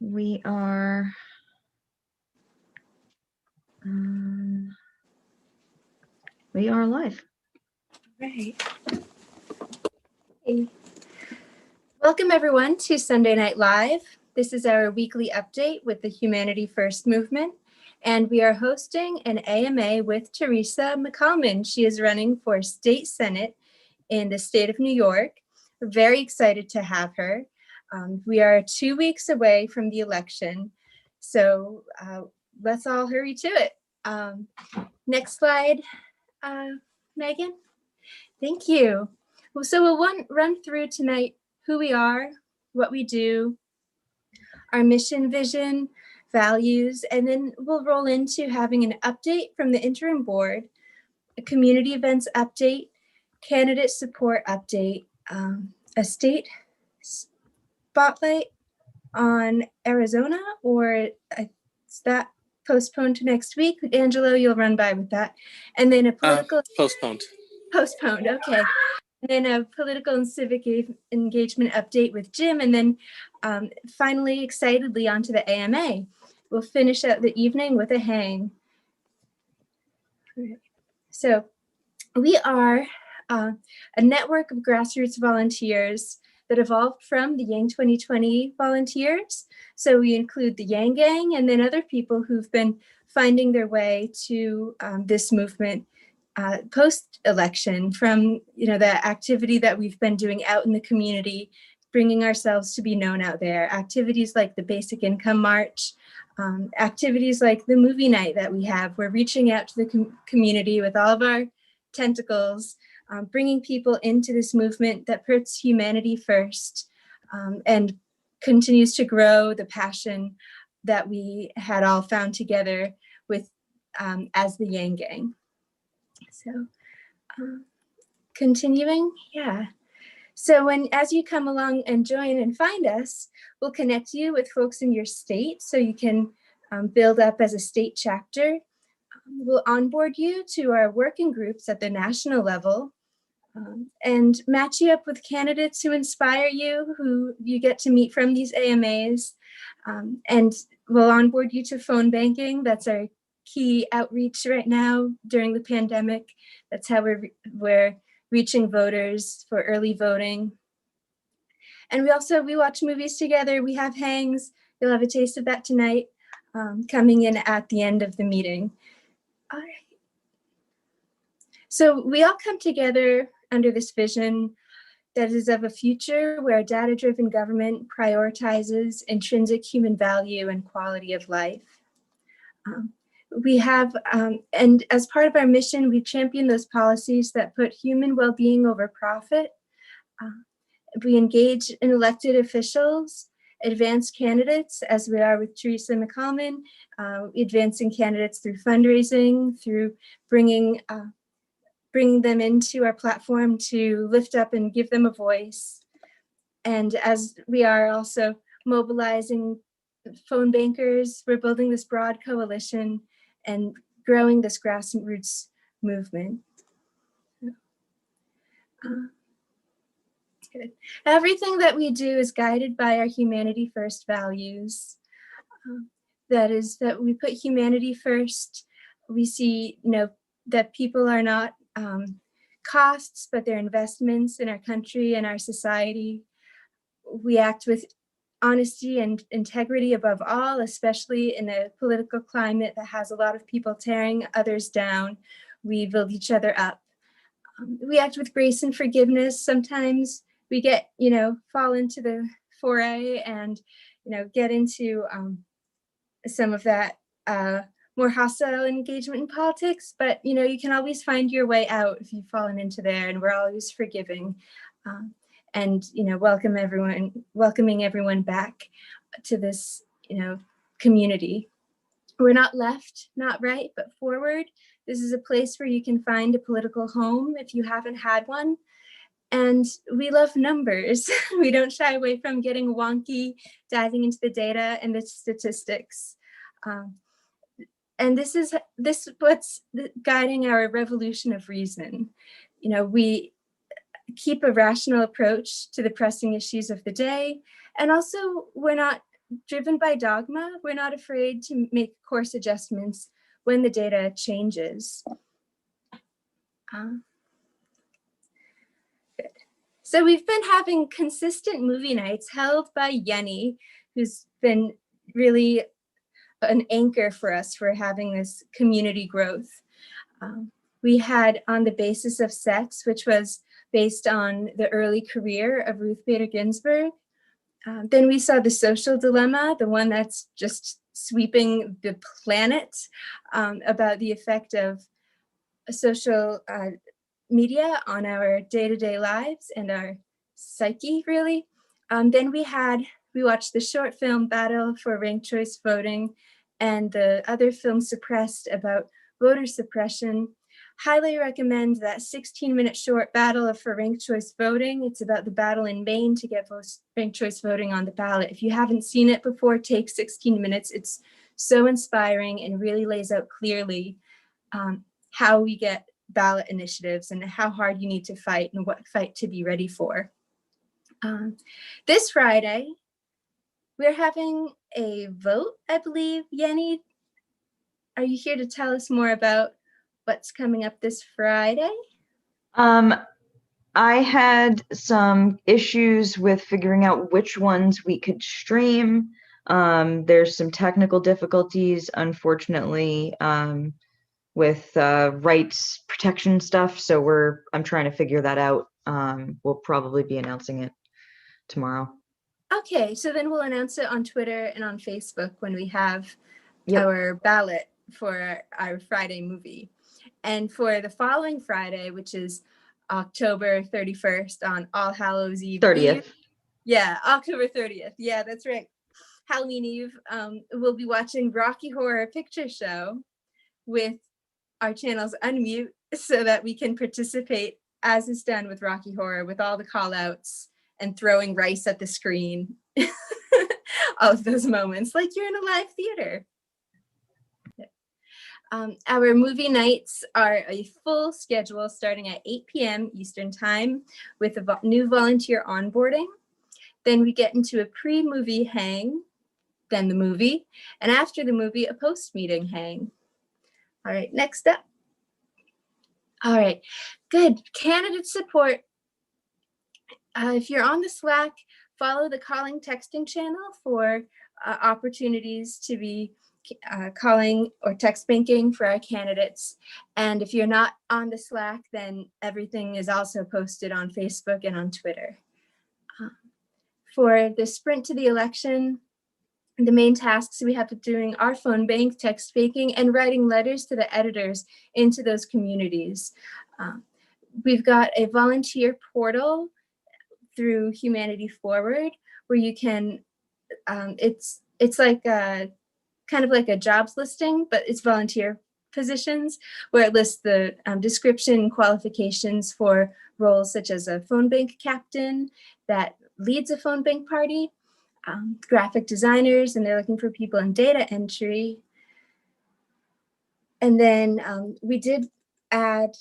We are live. Right. Hey. Welcome everyone to Sunday Night Live. This is our weekly update with the Humanity First movement, and we are hosting an AMA with Thearse McCalmon. She is running for state senate in the state of New York. We're very excited to have her. We are 2 weeks away from the election, so let's all hurry to it. Next slide, Megan. Thank you. So we'll run through tonight who we are, what we do, our mission, vision, values, and then we'll roll into having an update from the interim board, a community events update, candidate support update, a state spotlight on Arizona, or is that postponed to next week? Angelo, you'll run by with that. And then a political... Postponed. Postponed, okay. And then a political and civic engagement update with Jim, and then finally, excitedly, onto the AMA. We'll finish out the evening with a hang. So we are a network of grassroots volunteers that evolved from the Yang 2020 volunteers. So we include the Yang Gang and then other people who've been finding their way to this movement post-election, from the activity that we've been doing out in the community, bringing ourselves to be known out there. Activities like the Basic Income March, activities like the movie night that we have. We're reaching out to the community with all of our tentacles, bringing people into this movement that puts humanity first and continues to grow the passion that we had all found together with as the Yang Gang. So continuing, yeah. So as you come along and join and find us, we'll connect you with folks in your state so you can build up as a state chapter. We'll onboard you to our working groups at the national level and match you up with candidates who inspire you, who you get to meet from these AMAs. And we'll onboard you to phone banking. That's our key outreach right now during the pandemic. That's how we're reaching voters for early voting. And we watch movies together. We have hangs. You'll have a taste of that tonight, coming in at the end of the meeting. All right. So we all come together under this vision that is of a future where a data-driven government prioritizes intrinsic human value and quality of life. We have, and as part of our mission, we champion those policies that put human well-being over profit. We engage in elected officials, advance candidates, as we are with Thearse McCalmon, advancing candidates through fundraising, through bringing them into our platform to lift up and give them a voice. And as we are also mobilizing phone bankers, we're building this broad coalition and growing this grassroots movement. Good. Everything that we do is guided by our humanity first values. That is that we put humanity first. We see, that people are not costs, but they're investments in our country and our society. We act with honesty and integrity above all, especially in a political climate that has a lot of people tearing others down. We build each other up. We act with grace and forgiveness. Sometimes we get, fall into the foray and, get into some of that more hostile engagement in politics, but, you can always find your way out if you've fallen into there, and we're always forgiving. And welcoming everyone back to this, community. We're not left, not right, but forward. This is a place where you can find a political home if you haven't had one. And we love numbers. We don't shy away from getting wonky, diving into the data and the statistics. And this is what's guiding our revolution of reason. We keep a rational approach to the pressing issues of the day. And also, we're not driven by dogma. We're not afraid to make course adjustments when the data changes. Good. So we've been having consistent movie nights held by Yenny, who's been really an anchor for us for having this community growth. We had On the Basis of Sex, which was based on the early career of Ruth Bader Ginsburg. Then we saw The Social Dilemma, the one that's just sweeping the planet, about the effect of social media on our day-to-day lives and our psyche, really. Then we watched the short film Battle for Ranked Choice Voting and the other film Suppressed about voter suppression. Highly recommend that 16-minute short Battle for Ranked Choice Voting. It's about the battle in Maine to get ranked choice voting on the ballot. If you haven't seen it before, take 16 minutes. It's so inspiring and really lays out clearly how we get ballot initiatives and how hard you need to fight and what fight to be ready for. This Friday, we're having a vote, I believe. Yenny, are you here to tell us more about what's coming up this Friday? I had some issues with figuring out which ones we could stream. There's some technical difficulties, unfortunately, with rights protection stuff. So I'm trying to figure that out. We'll probably be announcing it tomorrow. Okay, so then we'll announce it on Twitter and on Facebook when we have our ballot for our Friday movie. And for the following Friday, which is October 31st on All Hallows Eve. 30th. Yeah, October 30th. Yeah, that's right. Halloween Eve, we'll be watching Rocky Horror Picture Show with our channels unmute so that we can participate as is done with Rocky Horror with all the call outs and throwing rice at the screen. All of those moments like you're in a live theater. Our movie nights are a full schedule starting at 8 p.m. Eastern Time with a new volunteer onboarding. Then we get into a pre-movie hang, then the movie, and after the movie, a post-meeting hang. All right, next up. All right, good. Candidate support. If you're on the Slack, follow the calling texting channel for opportunities to be calling or text banking for our candidates. And if you're not on the Slack, then everything is also posted on Facebook and on Twitter. For the sprint to the election, the main tasks we have to doing are phone bank, text banking, and writing letters to the editors into those communities. We've got a volunteer portal through Humanity Forward where you can, it's like a kind of like a jobs listing, but it's volunteer positions where it lists the description qualifications for roles such as a phone bank captain that leads a phone bank party, graphic designers, and they're looking for people in data entry. And then I did add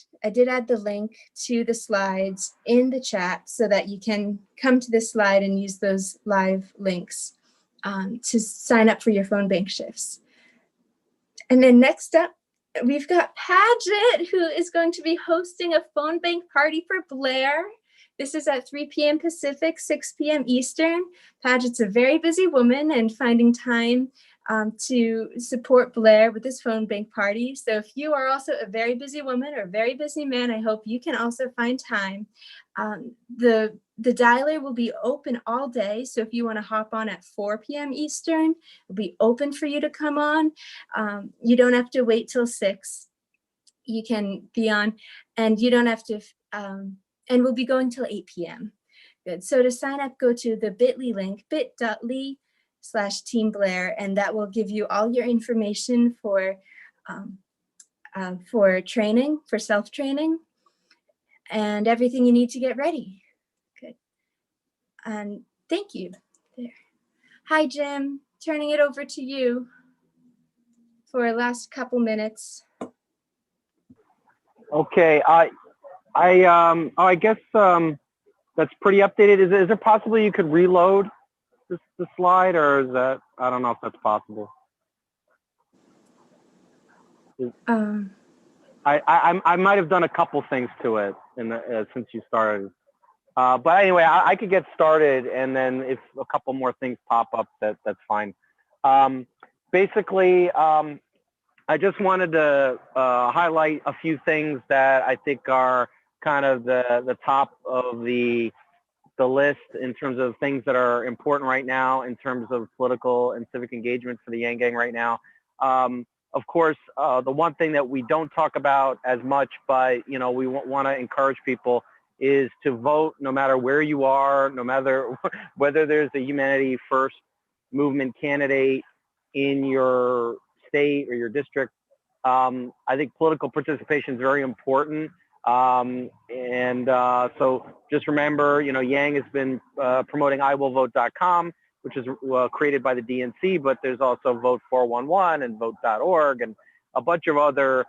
the link to the slides in the chat so that you can come to this slide and use those live links to sign up for your phone bank shifts. And then next up, we've got Paget, who is going to be hosting a phone bank party for Blair. This is at 3 p.m. Pacific, 6 p.m. Eastern. Paget's a very busy woman and finding time to support Blair with this phone bank party. So if you are also a very busy woman or a very busy man, I hope you can also find time. The dialer will be open all day. So if you want to hop on at 4 p.m. Eastern, it'll be open for you to come on. You don't have to wait till 6. You can be on, and you don't have to, and we'll be going till 8 p.m. Good. So to sign up, go to the bit.ly link, bit.ly/Team Blair, and that will give you all your information for training, for self-training, and everything you need to get ready. Good. And thank you. There. Hi, Jim. Turning it over to you for our last couple minutes. Okay. I guess that's pretty updated. Is it possible you could reload the slide, or is that, I don't know if that's possible. I might have done a couple things to it since you started. But anyway, I could get started, and then if a couple more things pop up, that's fine. Basically, I just wanted to highlight a few things that I think are kind of the top of the list in terms of things that are important right now in terms of political and civic engagement for the Yang Gang right now. Of course, the one thing that we don't talk about as much, but we want to encourage people, is to vote no matter where you are, no matter whether there's a Humanity First movement candidate in your state or your district. I think political participation is very important. So just remember, Yang has been promoting iwillvote.com, which is created by the DNC, but there's also Vote 411 and vote.org and a bunch of other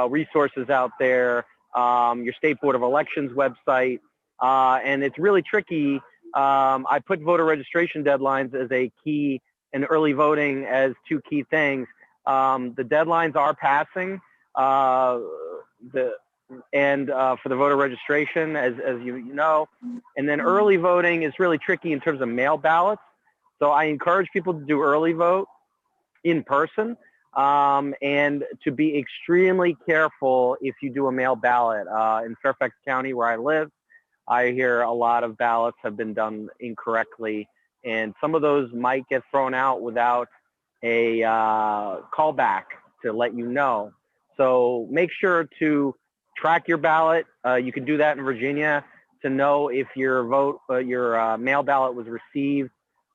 resources out there, your State Board of Elections website, and it's really tricky. I put voter registration deadlines as a key and early voting as two key things. The deadlines are passing, for the voter registration, as you know, and then early voting is really tricky in terms of mail ballots. So I encourage people to do early vote in person, and to be extremely careful if you do a mail ballot. In Fairfax County, where I live, I hear a lot of ballots have been done incorrectly, and some of those might get thrown out without a callback to let you know. So make sure to track your ballot. You can do that in Virginia to know if your mail ballot was received,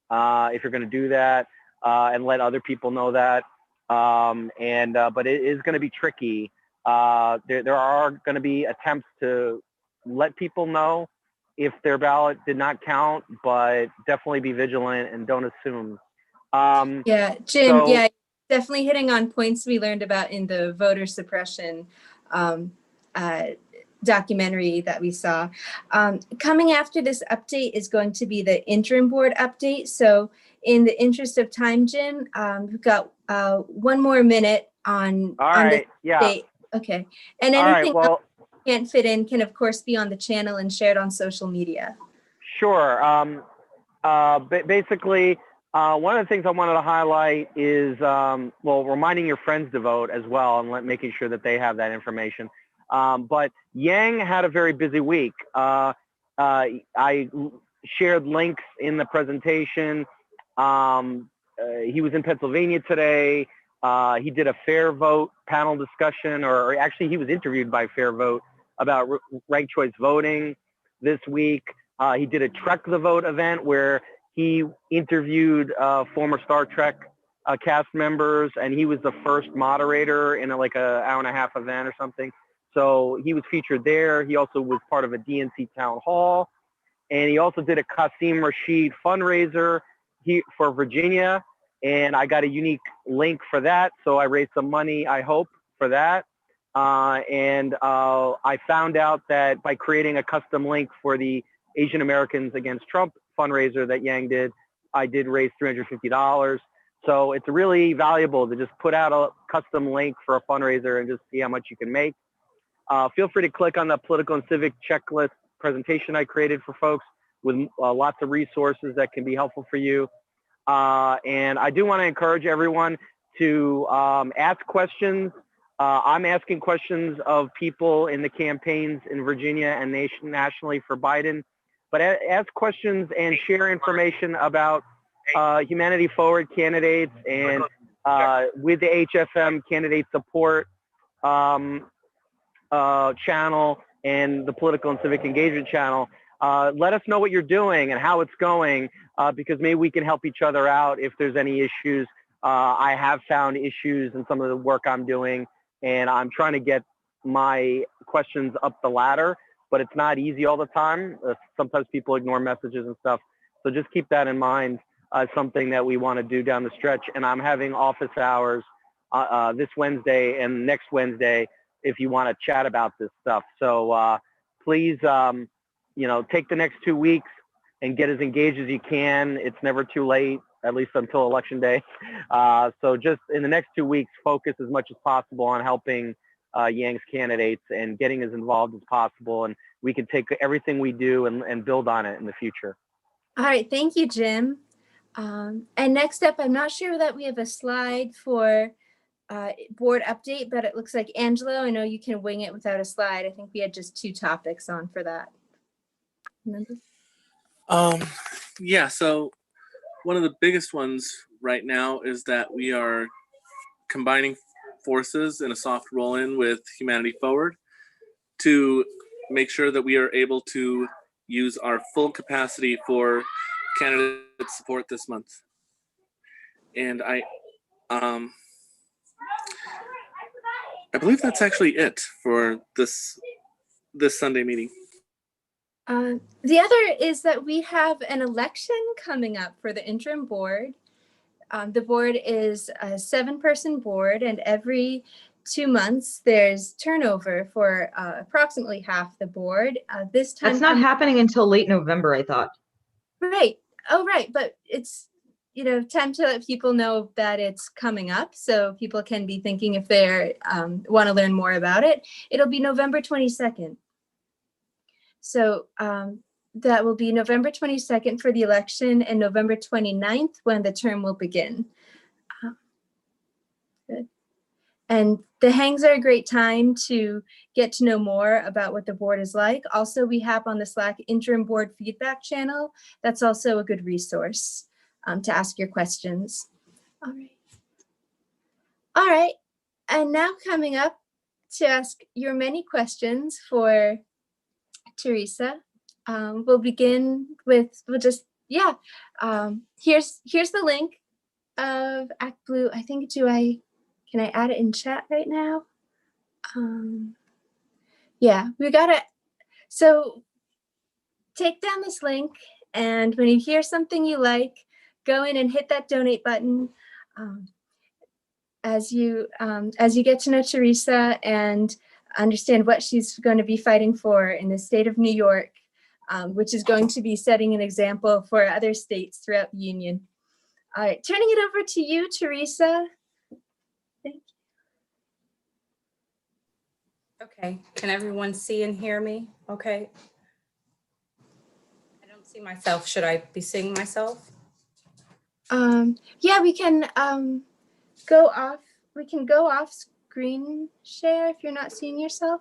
if you're going to do that, and let other people know that. But it is going to be tricky. There are going to be attempts to let people know if their ballot did not count, but definitely be vigilant and don't assume. Yeah, Jim, yeah, definitely hitting on points we learned about in the voter suppression documentary that we saw. Coming after this update is going to be the interim board update. So in the interest of time, Jim, we've got 1 more minute on the update. Okay. And anything else can't fit in can, of course, be on the channel and shared on social media. Sure. Basically, one of the things I wanted to highlight is, reminding your friends to vote as well, and making sure that they have that information. But Yang had a very busy week. I shared links in the presentation. He was in Pennsylvania today. He did a Fair Vote panel discussion, or actually he was interviewed by Fair Vote about ranked choice voting this week. He did a Trek the Vote event where he interviewed former Star Trek cast members, and he was the first moderator in like a hour-and-a-half event or something. So he was featured there. He also was part of a DNC town hall, and he also did a Qasim Rashid fundraiser for Virginia, and I got a unique link for that. So I raised some money, I hope, for that. I found out that by creating a custom link for the Asian Americans Against Trump fundraiser that Yang did, I did raise $350. So it's really valuable to just put out a custom link for a fundraiser and just see how much you can make. Feel free to click on the political and civic checklist presentation I created for folks with lots of resources that can be helpful for you. And I do want to encourage everyone to ask questions. I'm asking questions of people in the campaigns in Virginia and nationally for Biden, but ask questions and share information about Humanity Forward candidates and with the HFM candidate support channel and the political and civic engagement channel. Let us know what you're doing and how it's going, because maybe we can help each other out if there's any issues. I have found issues in some of the work I'm doing, and I'm trying to get my questions up the ladder, but it's not easy all the time. Sometimes people ignore messages and stuff. So just keep that in mind as something that we want to do down the stretch. And I'm having office hours this Wednesday and next Wednesday if you want to chat about this stuff. So please, take the next 2 weeks and get as engaged as you can. It's never too late, at least until election day. So just in the next 2 weeks, focus as much as possible on helping Yang's candidates and getting as involved as possible. And we can take everything we do and build on it in the future. All right, thank you, Jim. And next up, I'm not sure that we have a slide for board update, but it looks like Angelo, I know you can wing it without a slide. I think we had just 2 topics on for that. Remember? Yeah, so one of the biggest ones right now is that we are combining forces in a soft roll-in with Humanity Forward to make sure that we are able to use our full capacity for candidate support this month. And I believe that's actually it for this Sunday meeting. The other is that we have an election coming up for the interim board. The board is a 7-person board, and every 2 months there's turnover for approximately half the board. This time That's not happening until late November, I thought. Right. Oh, right. But it's, time to let people know that it's coming up, so people can be thinking if they want to learn more about it. It'll be November 22nd. So that will be November 22nd for the election and November 29th when the term will begin. Good. And the hangs are a great time to get to know more about what the board is like. Also, we have on the Slack interim board feedback channel. That's also a good resource to ask your questions. All right. All right. And now coming up to ask your many questions for Teresa. We'll begin with, here's the link of Act Blue. I think, can I add it in chat right now? Yeah, we got it. So take down this link, and when you hear something you like, go in and hit that donate button. As you get to know Teresa and understand what she's going to be fighting for in the state of New York, which is going to be setting an example for other states throughout the union. All right, turning it over to you, Teresa. Thank you. Okay, can everyone see and hear me? Okay. I don't see myself. Should I be seeing myself? Yeah, we can go off. We can go off screen share if you're not seeing yourself.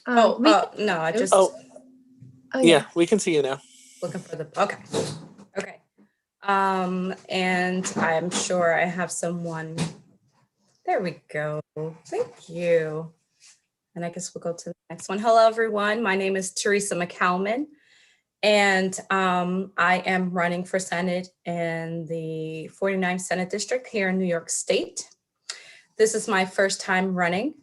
No, I just Yeah, we can see you now. looking for the, okay. And I'm sure I have someone. There we go. Thank you. And I guess we'll go to the next one. Hello, everyone. My name is Thearse McCalmon, and I am running for Senate in the 49th Senate District here in New York State. This is my first time running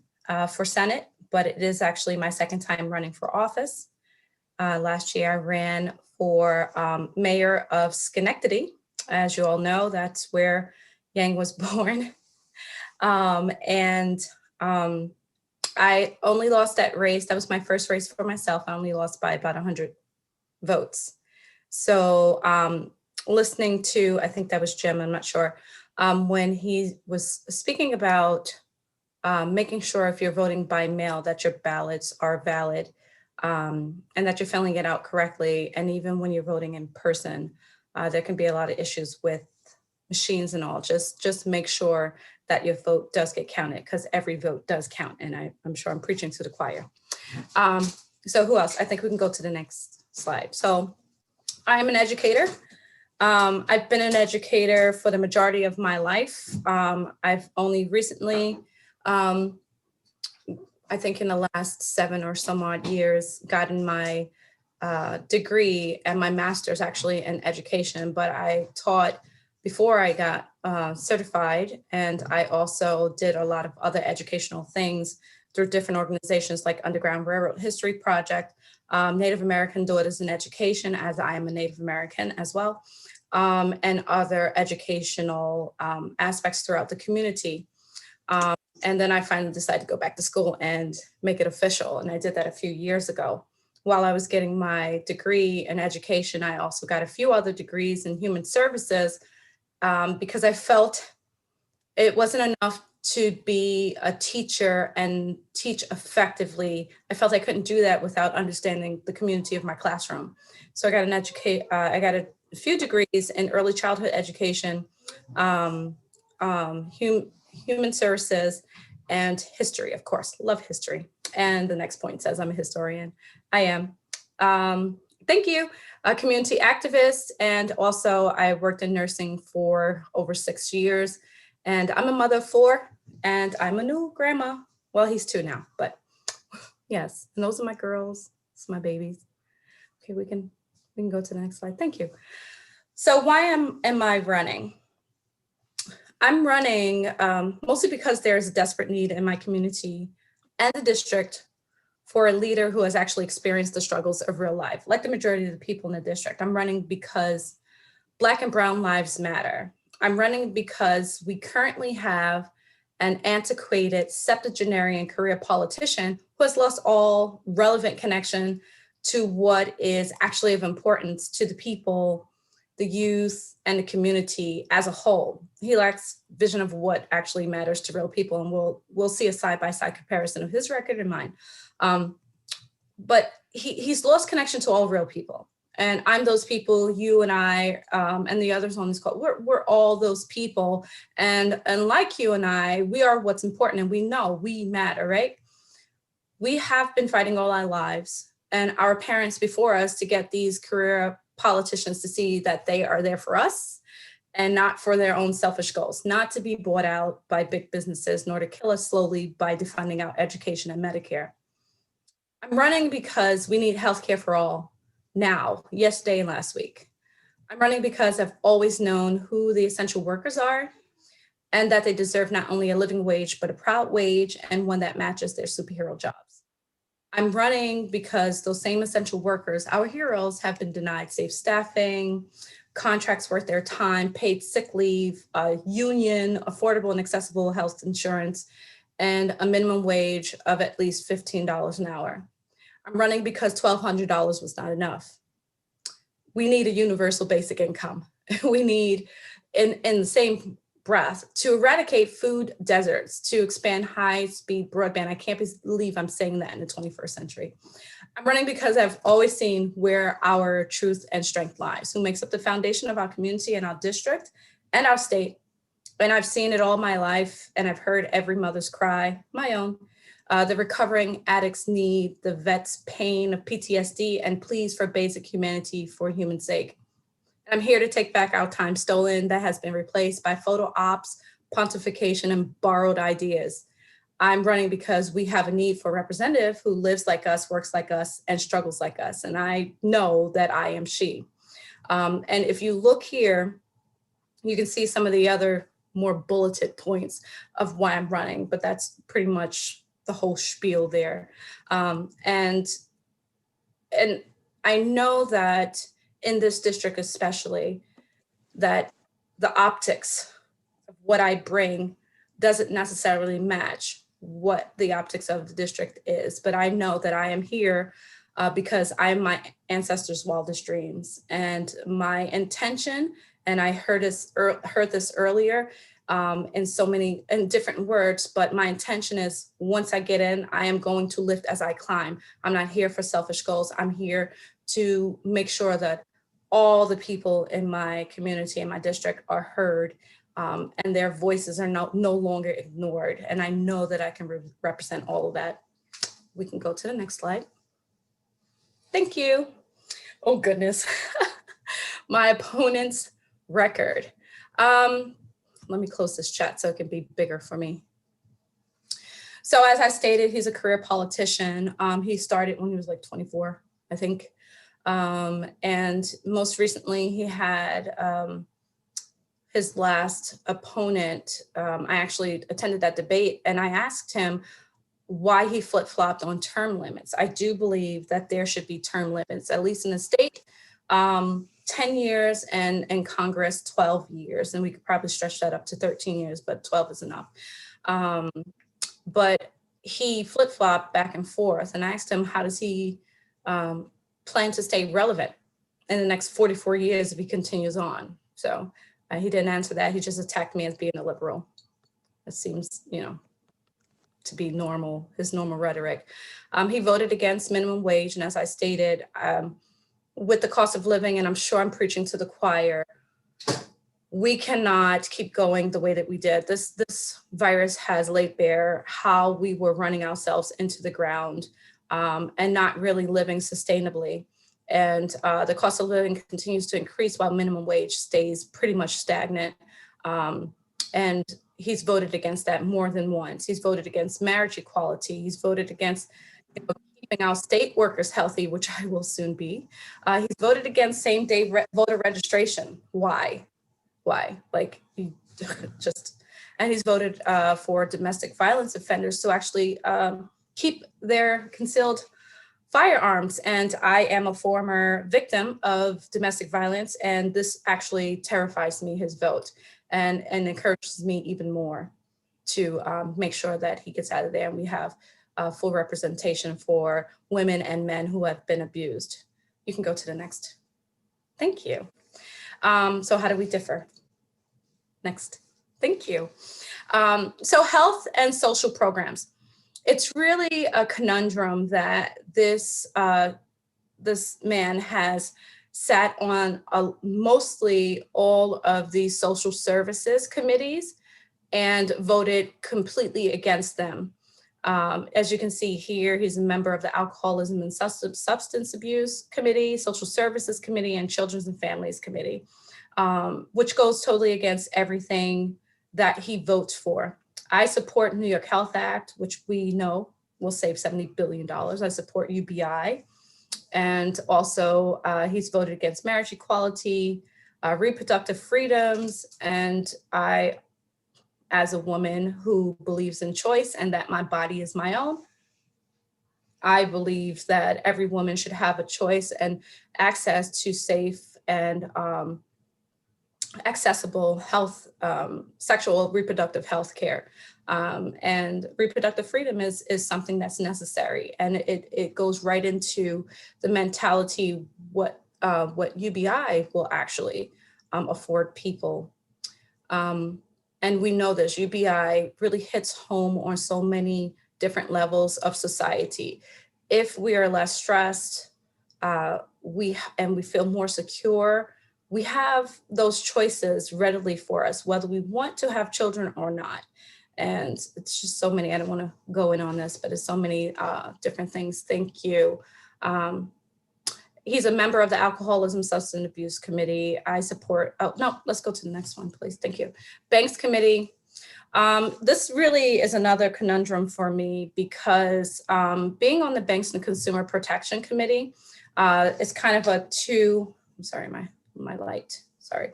for Senate, but it is actually my second time running for office. Last year, I ran for mayor of Schenectady. As you all know, that's where Yang was born. I only lost that race. That was my first race for myself. I only lost by about 100 votes. So listening to, I think that was Jim, I'm not sure, when he was speaking about making sure if you're voting by mail that your ballots are valid and that you're filling it out correctly. And even when you're voting in person, there can be a lot of issues with machines and all. Just make sure that your vote does get counted, because every vote does count. And I'm sure I'm preaching to the choir. So who else? I think we can go to the next slide. So I am an educator. I've been an educator for the majority of my life. I've only recently, I think in the last 7 or some odd years, gotten my degree and my master's actually in education, but I taught before I got certified, and I also did a lot of other educational things through different organizations like Underground Railroad History Project, Native American Daughters in Education, as I am a Native American as well, and other educational aspects throughout the community. And then I finally decided to go back to school and make it official, and I did that a few years ago. while I was getting my degree in education, I also got a few other degrees in human services because I felt it wasn't enough to be a teacher and teach effectively. I felt I couldn't do that without understanding the community of my classroom. So I got I got a few degrees in early childhood education, human services, and history, of course. Love history. And the next point says I'm a historian. I am. Thank you. A community activist, and also I worked in nursing for over 6 years. And I'm a mother of 4, and I'm a new grandma. Well, he's 2 now, but yes, and those are my girls. It's my babies. Okay, we can go to the next slide. Thank you. So why am I running? I'm running mostly because there's a desperate need in my community and the district for a leader who has actually experienced the struggles of real life, like the majority of the people in the district. I'm running because Black and Brown lives matter. I'm running because we currently have an antiquated septuagenarian career politician who has lost all relevant connection to what is actually of importance to the people, the youth, and the community as a whole. He lacks vision of what actually matters to real people, and we'll see a side-by-side comparison of his record and mine. But he's lost connection to all real people. And I'm those people, you and I, and the others on this call, we're all those people. And like you and I, we are what's important, and we know we matter, right? We have been fighting all our lives, and our parents before us, to get these career politicians to see that they are there for us and not for their own selfish goals, not to be bought out by big businesses, nor to kill us slowly by defunding our education and Medicare. I'm running because we need healthcare for all. Now, yesterday and last week. I'm running because I've always known who the essential workers are, and that they deserve not only a living wage, but a proud wage, and one that matches their superhero jobs. I'm running because those same essential workers, our heroes, have been denied safe staffing, contracts worth their time, paid sick leave, union, affordable and accessible health insurance, and a minimum wage of at least $15 an hour. I'm running because $1,200 was not enough. We need a universal basic income. We need, in the same breath, to eradicate food deserts, to expand high-speed broadband. I can't believe I'm saying that in the 21st century. I'm running because I've always seen where our truth and strength lies, who makes up the foundation of our community and our district and our state. And I've seen it all my life, and I've heard every mother's cry, my own, the recovering addict's need, the vet's pain of PTSD, and pleas for basic humanity for human sake. I'm here to take back our time stolen that has been replaced by photo ops, pontification, and borrowed ideas. I'm running because we have a need for a representative who lives like us, works like us, and struggles like us. And I know that I am she. And if you look here, you can see some of the other more bulleted points of why I'm running, but that's pretty much the whole spiel there. And I know that in this district especially, that the optics of what I bring doesn't necessarily match what the optics of the district is, but I know that I am here because I'm my ancestors' wildest dreams. And my intention, and I heard this earlier, in different words, but my intention is once I get in, I am going to lift as I climb. I'm not here for selfish goals. I'm here to make sure that all the people in my community and my district are heard, and their voices are no longer ignored. And I know that I can represent all of that. We can go to the next slide. Thank you. Oh goodness. My opponent's record. Let me close this chat so it can be bigger for me. So as I stated, he's a career politician. He started when he was like 24, I think. And most recently he had his last opponent. I actually attended that debate, and I asked him why he flip-flopped on term limits. I do believe that there should be term limits, at least in the state. 10 years, and in Congress, 12 years. And we could probably stretch that up to 13 years, but 12 is enough. But he flip-flopped back and forth, and I asked him, how does he plan to stay relevant in the next 44 years if he continues on? So he didn't answer that. He just attacked me as being a liberal. It seems, to be normal, his normal rhetoric. He voted against minimum wage. And as I stated, with the cost of living, and I'm sure I'm preaching to the choir, we cannot keep going the way that we did. This virus has laid bare how we were running ourselves into the ground and not really living sustainably. And the cost of living continues to increase while minimum wage stays pretty much stagnant. And he's voted against that more than once. He's voted against marriage equality. He's voted against keeping our state workers healthy, which I will soon be. He's voted against same-day voter registration. Why? Like, he just, and he's voted for domestic violence offenders to actually keep their concealed firearms. And I am a former victim of domestic violence, and this actually terrifies me, his vote, and encourages me even more to make sure that he gets out of there and we have full representation for women and men who have been abused. You can go to the next. Thank you. So how do we differ? Next. Thank you. So health and social programs. It's really a conundrum that this man has sat on mostly all of the social services committees and voted completely against them. As you can see here, he's a member of the Alcoholism and Substance Abuse Committee, Social Services Committee, and Children's and Families Committee, which goes totally against everything that he votes for. I support New York Health Act, which we know will save $70 billion. I support UBI. And also he's voted against marriage equality, reproductive freedoms. And I, as a woman who believes in choice and that my body is my own, I believe that every woman should have a choice and access to safe and accessible health, sexual reproductive health care. And reproductive freedom is something that's necessary. And it goes right into the mentality, what UBI will actually afford people. And we know this, UBI really hits home on so many different levels of society. If we are less stressed, we feel more secure, we have those choices readily for us, whether we want to have children or not. And it's just so many, I don't want to go in on this, but it's so many different things. Thank you. He's a member of the Alcoholism Substance Abuse Committee. I support, oh no, let's go to the next one, please. Thank you. Banks Committee. This really is another conundrum for me because being on the Banks and Consumer Protection Committee, it's kind of a I'm sorry, my light, sorry.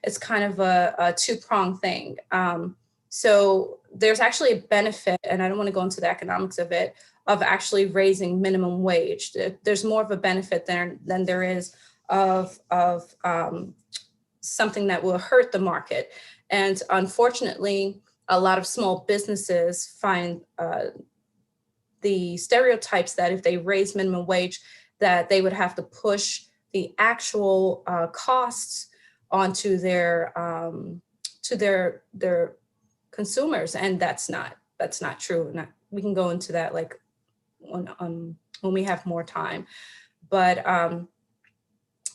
It's kind of a two-pronged thing. So there's actually a benefit, and I don't want to go into the economics of it, of actually raising minimum wage. There's more of a benefit there than there is of something that will hurt the market. And unfortunately, a lot of small businesses find the stereotypes that if they raise minimum wage, that they would have to push the actual costs onto their consumers, and that's not true. And we can go into that like when we have more time. But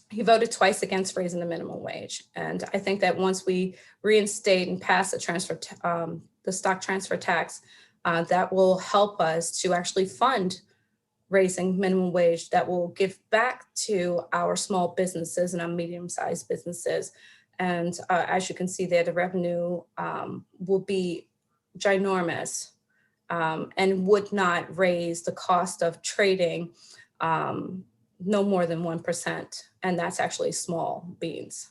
he voted twice against raising the minimum wage, and I think that once we reinstate and pass the stock transfer tax, that will help us to actually fund raising minimum wage, that will give back to our small businesses and our medium-sized businesses. And as you can see there, the revenue will be ginormous and would not raise the cost of trading no more than 1%. And that's actually small beans.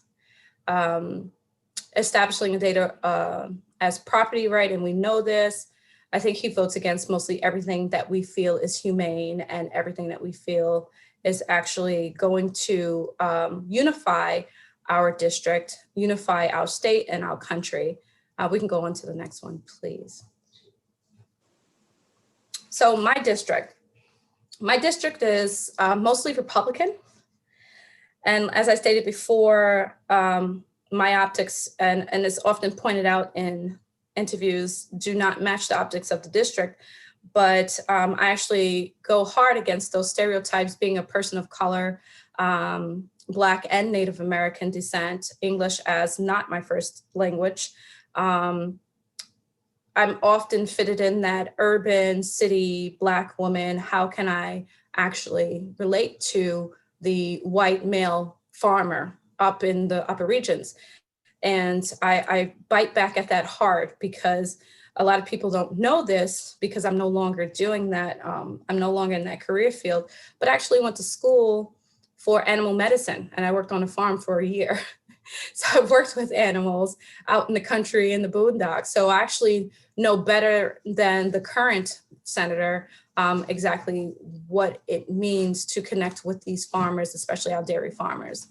Establishing a data as property right, and we know this. I think he votes against mostly everything that we feel is humane and everything that we feel is actually going to unify our district, unify our state and our country. We can go on to the next one, please. So my district, My district is mostly Republican. And as I stated before, my optics, and it's often pointed out in interviews, do not match the optics of the district. But I actually go hard against those stereotypes, being a person of color, Black and Native American descent, English as not my first language. I'm often fitted in that urban city Black woman. How can I actually relate to the white male farmer up in the upper regions? And I bite back at that hard, because a lot of people don't know this, because I'm no longer doing that. I'm no longer in that career field, but I actually went to school for animal medicine, and I worked on a farm for a year. So I've worked with animals out in the country, in the boondocks. So I actually know better than the current senator exactly what it means to connect with these farmers, especially our dairy farmers.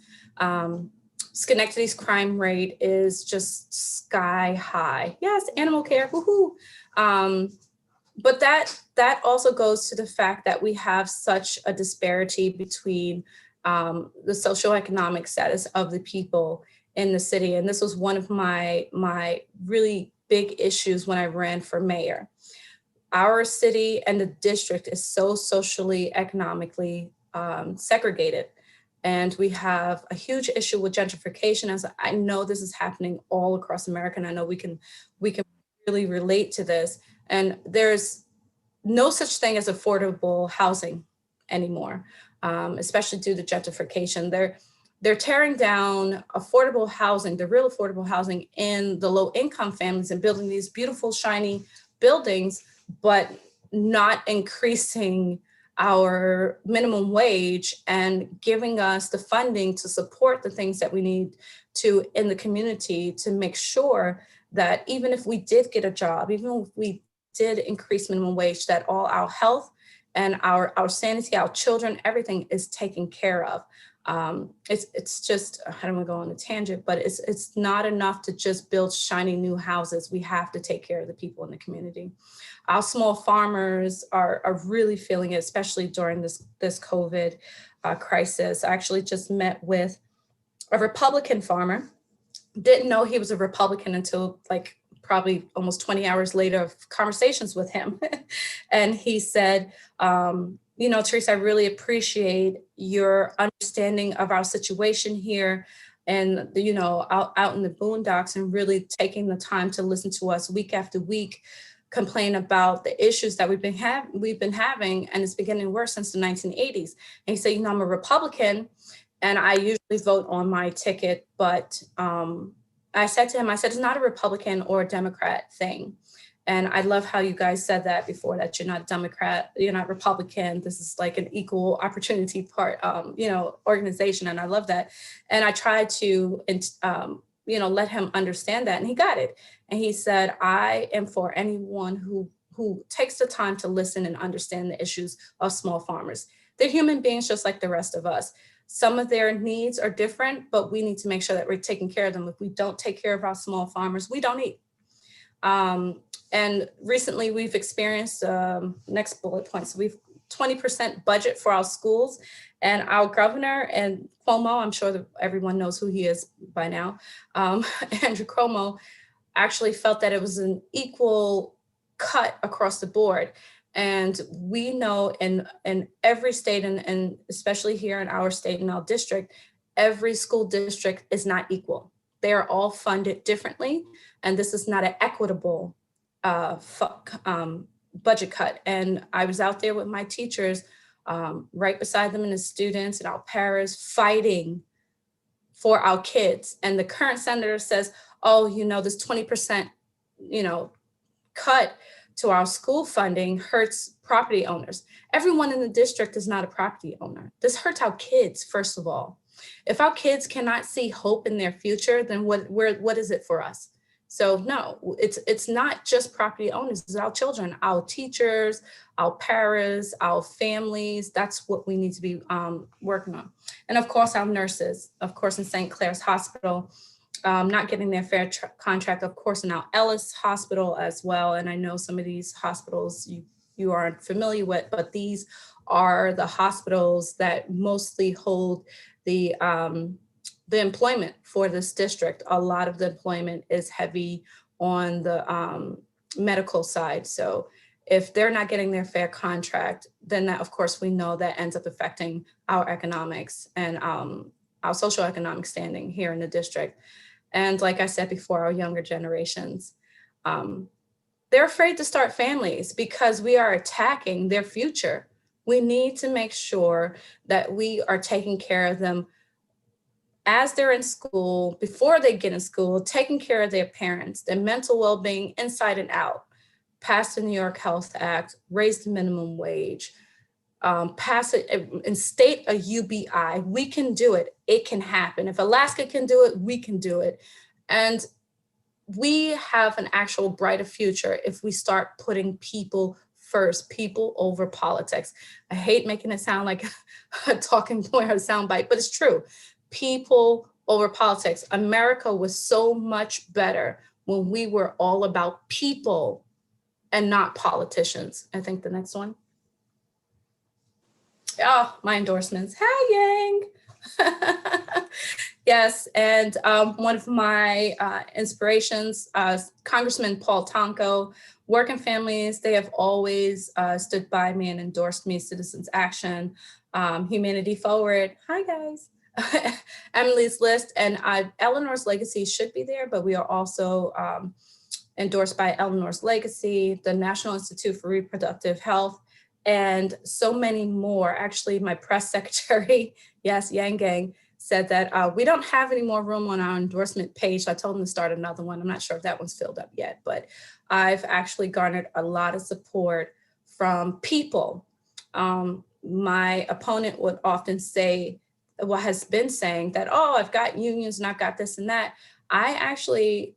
Schenectady's crime rate is just sky high. Yes, animal care, woohoo. But that also goes to the fact that we have such a disparity between the socioeconomic status of the people in the city. And this was one of my really big issues when I ran for mayor. Our city and the district is so socially, economically segregated. And we have a huge issue with gentrification, as I know this is happening all across America. And I know we can really relate to this. And there's no such thing as affordable housing anymore, especially due to gentrification. They're tearing down affordable housing, the real affordable housing in the low income families, and building these beautiful, shiny buildings, but not increasing our minimum wage and giving us the funding to support the things that we need to in the community, to make sure that even if we did get a job, even if we did increase minimum wage, that all our health and our sanity, our children, everything is taken care of. It's just, I don't want to go on a tangent, but it's not enough to just build shiny new houses. We have to take care of the people in the community. Our small farmers are really feeling it, especially during this COVID crisis. I actually just met with a Republican farmer. Didn't know he was a Republican until like probably almost 20 hours later of conversations with him. And he said, you know, Thearse, I really appreciate your understanding of our situation here, and, you know, out in the boondocks, and really taking the time to listen to us week after week, complain about the issues that we've been having, and it's been getting worse since the 1980s. And he said, you know, I'm a Republican, and I usually vote on my ticket, but I said to him, it's not a Republican or a Democrat thing. And I love how you guys said that before, that you're not Democrat, you're not Republican. This is like an equal opportunity part, you know, organization. And I love that. And I tried to, you know, let him understand that, and he got it. And he said, I am for anyone who takes the time to listen and understand the issues of small farmers. They're human beings just like the rest of us. Some of their needs are different, but we need to make sure that we're taking care of them. If we don't take care of our small farmers, we don't eat. And recently we've experienced, next bullet point, so we've 20% budget for our schools, and our governor, and Cuomo, I'm sure that everyone knows who he is by now, Andrew Cuomo, actually felt that it was an equal cut across the board. And we know in every state, and especially here in our state, in our district, every school district is not equal. They are all funded differently. And this is not an equitable budget cut. And I was out there with my teachers, right beside them and the students and our paras, fighting for our kids. And the current senator says, oh, you know, this 20%, you know, cut to our school funding hurts property owners. Everyone in the district is not a property owner. This hurts our kids, first of all. If our kids cannot see hope in their future, then what is it for us? So no, it's not just property owners, it's our children, our teachers, our parents, our families. That's what we need to be working on. And of course, our nurses, of course, in St. Clair's Hospital, not getting their fair contract, of course, in our Ellis Hospital as well. And I know some of these hospitals, you aren't familiar with, but these are the hospitals that mostly hold the employment for this district. A lot of the employment is heavy on the medical side. So if they're not getting their fair contract, then that, of course, we know that ends up affecting our economics and our socioeconomic standing here in the district. And like I said before, our younger generations, they're afraid to start families because we are attacking their future. We need to make sure that we are taking care of them as they're in school, before they get in school, taking care of their parents, their mental well-being inside and out. Pass the New York Health Act, raise the minimum wage, pass it and state a UBI. We can do it. It can happen. If Alaska can do it, we can do it. And we have an actual brighter future if we start putting people first, people over politics. I hate making it sound like a talking point or a soundbite, but it's true. People over politics. America was so much better when we were all about people and not politicians. I think the next one. Oh, my endorsements. Hi, Yang. Yes, and one of my inspirations, Congressman Paul Tonko, Working Families, they have always stood by me and endorsed me, Citizens Action, Humanity Forward. Hi, guys. Emily's List, and Eleanor's Legacy should be there, but we are also endorsed by Eleanor's Legacy, the National Institute for Reproductive Health, and so many more. Actually, my press secretary, yes, Yang Gang, said that we don't have any more room on our endorsement page. So I told him to start another one. I'm not sure if that one's filled up yet, but I've actually garnered a lot of support from people. My opponent would often say, well, has been saying that, oh, I've got unions and I've got this and that. I actually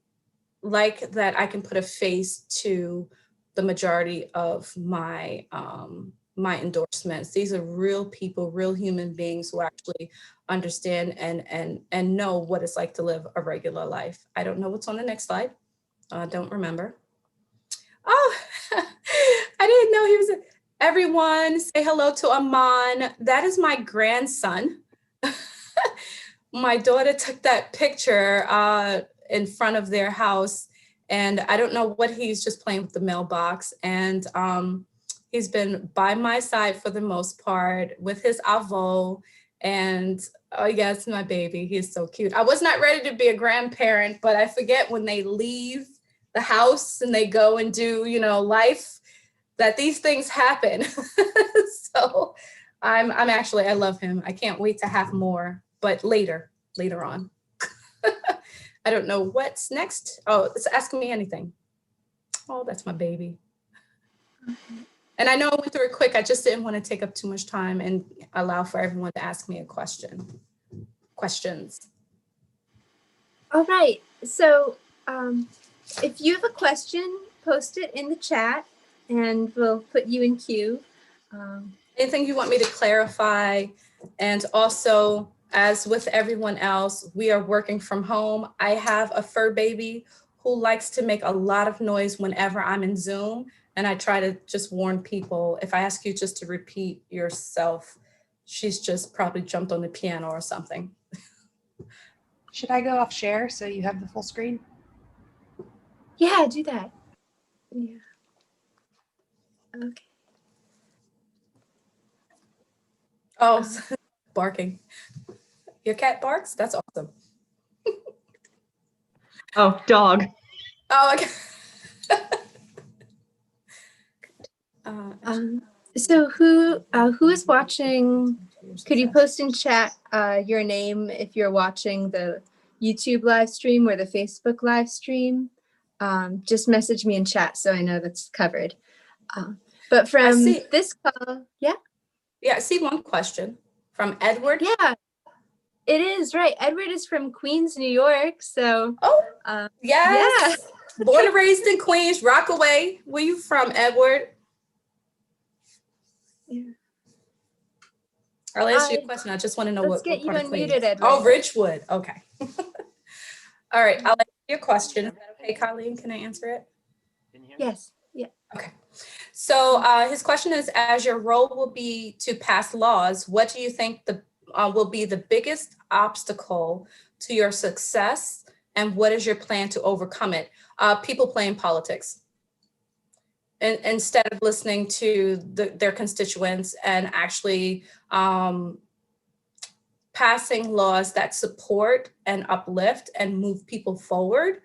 like that I can put a face to the majority of my my endorsements. These are real people, real human beings who actually understand and know what it's like to live a regular life. I don't know what's on the next slide. Don't remember. Oh, I didn't know he was. Everyone say hello to Aman. That is my grandson. My daughter took that picture in front of their house, and I don't know what he's just playing with the mailbox. And he's been by my side for the most part with his avo. And oh yes, my baby, he's so cute. I was not ready to be a grandparent, but I forget when they leave the house and they go and do, you know, life, that these things happen. So I love him. I can't wait to have more, but later on. I don't know what's next. Oh, it's asking me anything. Oh, that's my baby. And I know I went through it quick. I just didn't want to take up too much time and allow for everyone to ask me a question. Questions. All right. So if you have a question, post it in the chat and we'll put you in queue. Anything you want me to clarify? And also, as with everyone else, we are working from home. I have a fur baby who likes to make a lot of noise whenever I'm in Zoom. And I try to just warn people, if I ask you just to repeat yourself, she's just probably jumped on the piano or something. Should I go off share so you have the full screen? Yeah, do that. Yeah. Okay. Oh, barking. Your cat barks? That's awesome. Oh, dog. Oh, okay. So who is watching? Could you post in chat your name if you're watching the YouTube live stream or the Facebook live stream? Just message me in chat so I know that's covered. But from this call, yeah? Yeah, I see one question from Edward. Yeah, it is, right. Edward is from Queens, New York, so. Oh, yes. Yeah. Born and raised in Queens, Rockaway. Where you from, Edward? Yeah. I'll ask you a question. I just want to know what part of Queens. Let's get you unmuted, Edward. Oh, Ridgewood. Okay. All right. I'll ask you a question. Is that okay, Colleen? Can I answer it? Yes. Yeah. Okay. So his question is, as your role will be to pass laws, what do you think will be the biggest obstacle to your success, and what is your plan to overcome it? People playing politics. And instead of listening to their constituents and actually passing laws that support and uplift and move people forward.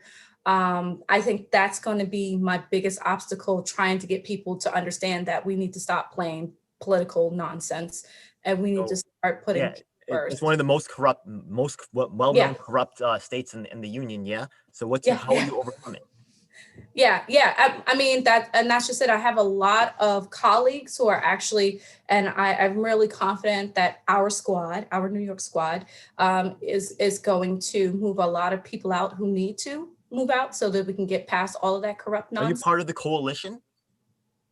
I think that's going to be my biggest obstacle, trying to get people to understand that we need to stop playing political nonsense and we need to start putting Yeah, people first. it's one of the most corrupt, most well-known corrupt states in the union. Yeah. So how will you overcome it? Yeah. I mean, that's just it. I have a lot of colleagues who are actually, and I'm really confident that our squad, our New York squad, is going to move a lot of people out who need to move out so that we can get past all of that corrupt nonsense. Are you part of the coalition?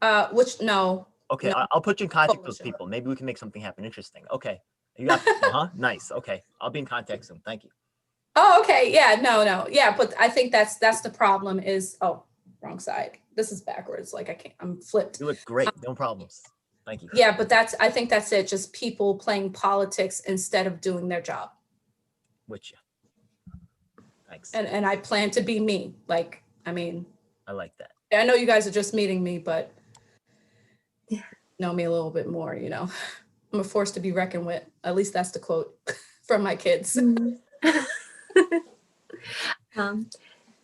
No. Okay, no. I'll put you in contact Coalition. with people. Maybe we can make something happen. Interesting. Okay. You got people, huh? Nice. Okay. I'll be in contact soon. Thank you. Oh, okay. Yeah, no. Yeah, but I think that's the problem is, wrong side. This is backwards. Like I'm flipped. You look great. No problems. Thank you. Yeah, but I think that's it. Just people playing politics instead of doing their job. With you. Thanks. And I plan to be me. I like that. I know you guys are just meeting me, but know me a little bit more, I'm a force to be reckoned with. At least that's the quote from my kids.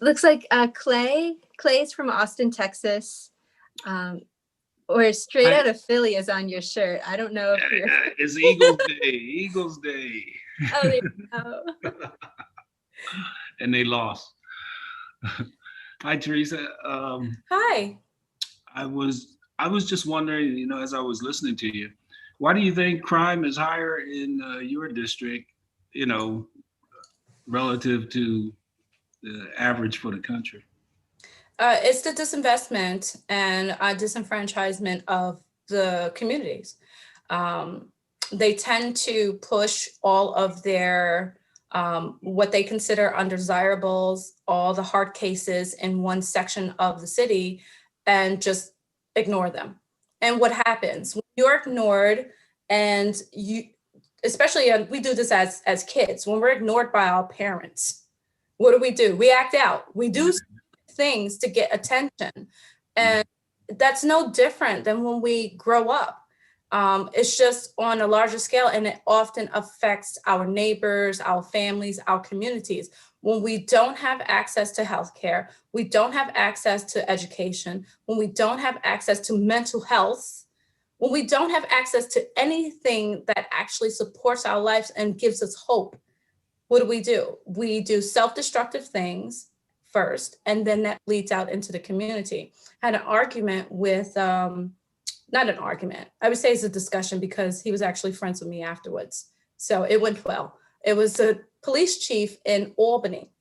Looks like Clay's from Austin, Texas, or straight out of Philly is on your shirt. I don't know if you're. It's Eagles Day. Eagles Day. Oh, there you go. And they lost. Hi, Teresa. Hi. I was just wondering, as I was listening to you, why do you think crime is higher in your district, relative to the average for the country? It's the disinvestment and disenfranchisement of the communities. They tend to push all of their what they consider undesirables, all the hard cases in one section of the city, and just ignore them. And what happens when you're ignored, and especially we do this as kids, when we're ignored by our parents, what do? We act out. We do things to get attention. And that's no different than when we grow up. It's just on a larger scale, and it often affects our neighbors, our families, our communities. When we don't have access to healthcare, we don't have access to education, when we don't have access to mental health, when we don't have access to anything that actually supports our lives and gives us hope, what do? We do self-destructive things first, and then that leads out into the community. I had an argument with, not an argument, I would say it's a discussion, because he was actually friends with me afterwards. So it went well. It was a police chief in Albany.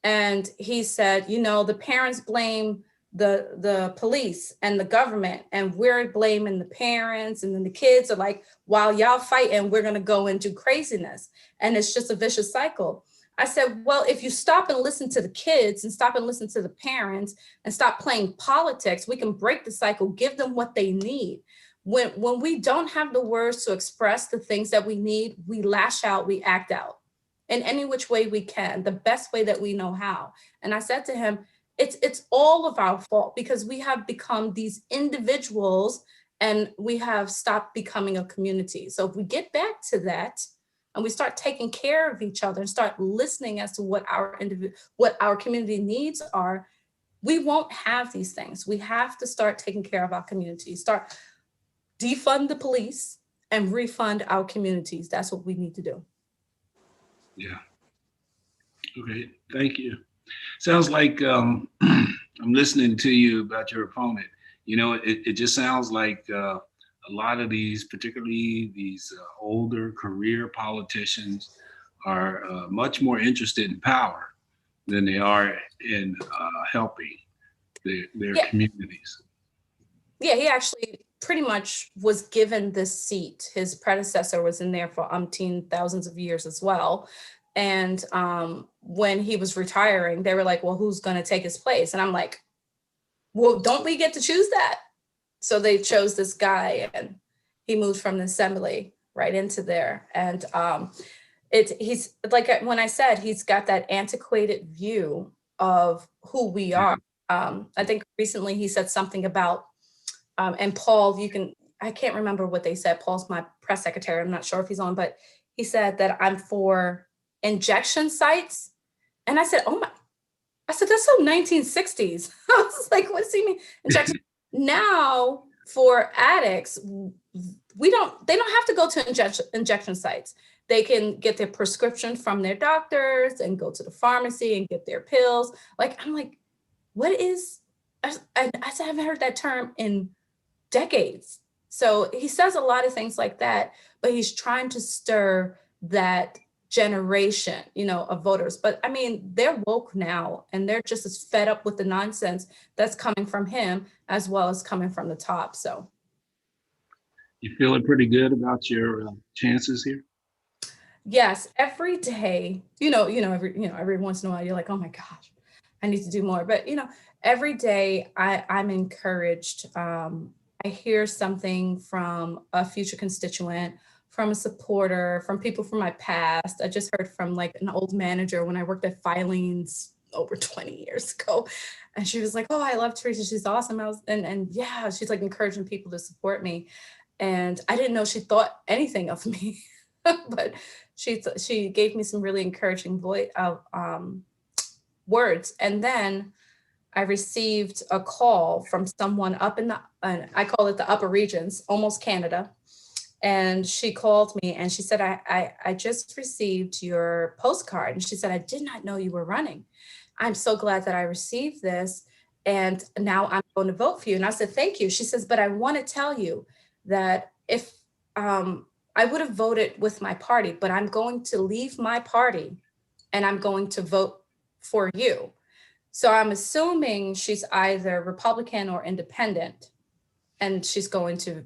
And he said, the parents blame the police and the government, and we're blaming the parents, and then the kids are like, while y'all fighting, we're gonna go and do craziness. And it's just a vicious cycle. I said, well, if you stop and listen to the kids and stop and listen to the parents and stop playing politics, we can break the cycle, give them what they need. When we don't have the words to express the things that we need, we lash out, we act out in any which way we can, the best way that we know how. And I said to him, it's all of our fault, because we have become these individuals and we have stopped becoming a community. So if we get back to that, and we start taking care of each other and start listening as to what our community needs are, we won't have these things. We have to start taking care of our communities, start defund the police and refund our communities. That's what we need to do. Yeah. Okay, thank you. Sounds like I'm listening to you about your opponent. It just sounds like a lot of these, particularly these older career politicians, are much more interested in power than they are in helping their communities. Yeah, he actually pretty much was given this seat. His predecessor was in there for umpteen thousands of years as well. And when he was retiring, they were like, well, who's going to take his place? And I'm like, well, don't we get to choose that? So they chose this guy, and he moved from the assembly right into there. And he's like, when I said he's got that antiquated view of who we are. I think recently he said something about, and Paul, I can't remember what they said. Paul's my press secretary. I'm not sure if he's on, but he said that I'm for injection sites. And I said, I said, that's so 1960s. I was like, what does he mean? Injection. Now for addicts, they don't have to go to injection sites. They can get their prescription from their doctors and go to the pharmacy and get their pills. I'm like, what is, I haven't heard that term in decades. So he says a lot of things like that, but he's trying to stir that generation, of voters. But I mean, they're woke now, and they're just as fed up with the nonsense that's coming from him as well as coming from the top. So you feeling pretty good about your chances here? Yes, every day, every once in a while you're like, oh my gosh, I need to do more. But every day I'm encouraged. I hear something from a future constituent, from a supporter, from people from my past. I just heard from an old manager when I worked at Filings over 20 years ago. And she was like, oh, I love Teresa. She's awesome. And yeah, she's encouraging people to support me. And I didn't know she thought anything of me, but she gave me some really encouraging words. And then I received a call from someone up in I call it the upper regions, almost Canada. And she called me and she said, I just received your postcard. And she said, I did not know you were running. I'm so glad that I received this. And now I'm going to vote for you. And I said, thank you. She says, but I want to tell you that if I would have voted with my party, but I'm going to leave my party and I'm going to vote for you. So I'm assuming she's either Republican or independent, and she's going to,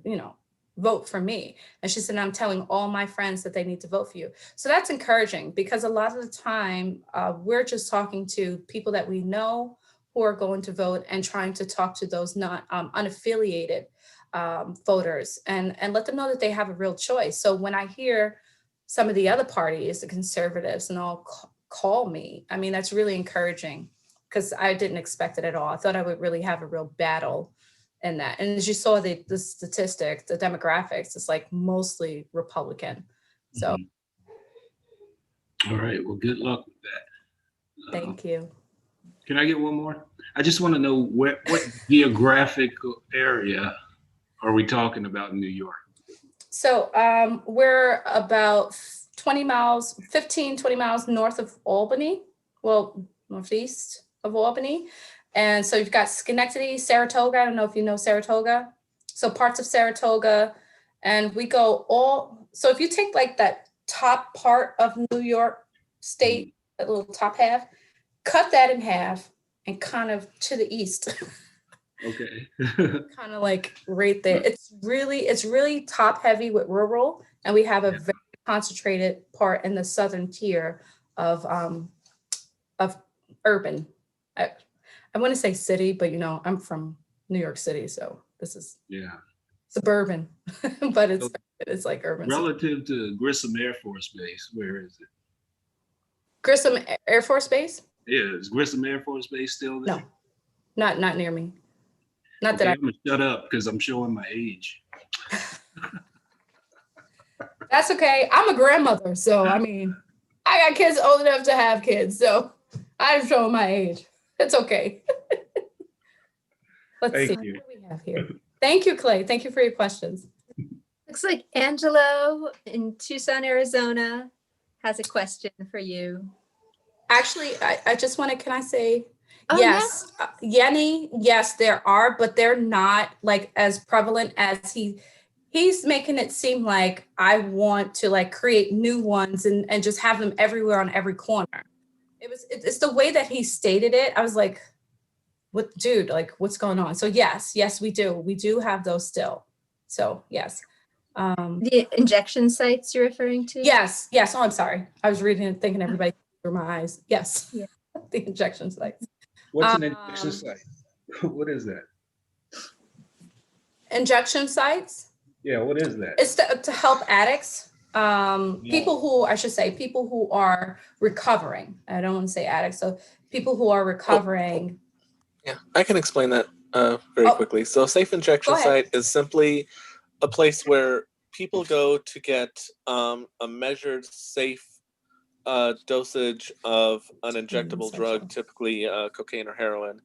vote for me. And she said, I'm telling all my friends that they need to vote for you. So that's encouraging, because a lot of the time we're just talking to people that we know who are going to vote and trying to talk to those not unaffiliated voters and let them know that they have a real choice. So when I hear some of the other parties, the conservatives and all call me, I mean, that's really encouraging, because I didn't expect it at all. I thought I would really have a real battle in that. And as you saw the statistics, the demographics, it's mostly Republican. So. All right, well, good luck with that. Thank you. Can I get one more? I just want to know what geographical area are we talking about in New York? So we're about 20 miles north of Albany, northeast of Albany. And so you've got Schenectady, Saratoga. I don't know if you know Saratoga. So parts of Saratoga, and we go so if you take that top part of New York State, that little top half, cut that in half and kind of to the east. Okay. Kind of right there. It's really top heavy with rural, and we have a very concentrated part in the southern tier of urban. I want to say city, but I'm from New York City, so this is suburban, but it's urban. Relative to Grissom Air Force Base, where is it? Grissom Air Force Base? Yeah, is Grissom Air Force Base still there? No, not near me. Not okay, that I'm gonna shut up because I'm showing my age. That's okay. I'm a grandmother, so I mean, I got kids old enough to have kids, so I'm showing my age. It's okay. Let's see. You. What do we have here? Thank you, Clay. Thank you for your questions. Looks like Angelo in Tucson, Arizona has a question for you. Actually, I just want to, can I say, Oh, yes, Yenny, yes, there are, but they're not as prevalent as he's making it seem like I want to create new ones and just have them everywhere on every corner. It's the way that he stated it. I was like, what, dude, what's going on? So yes, we do have those still. So yes. The injection sites you're referring to? Yes. Oh, I'm sorry. I was reading and thinking everybody through my eyes. Yes. Yeah. The injection sites. What's an injection site? What is that? Injection sites. Yeah, what is that? It's to help addicts. People who, I should say, people who are recovering. I don't want to say addicts. So people who are recovering. Yeah, I can explain that very quickly. So a safe injection site is simply a place where people go to get a measured, safe dosage of an injectable drug, typically cocaine or heroin,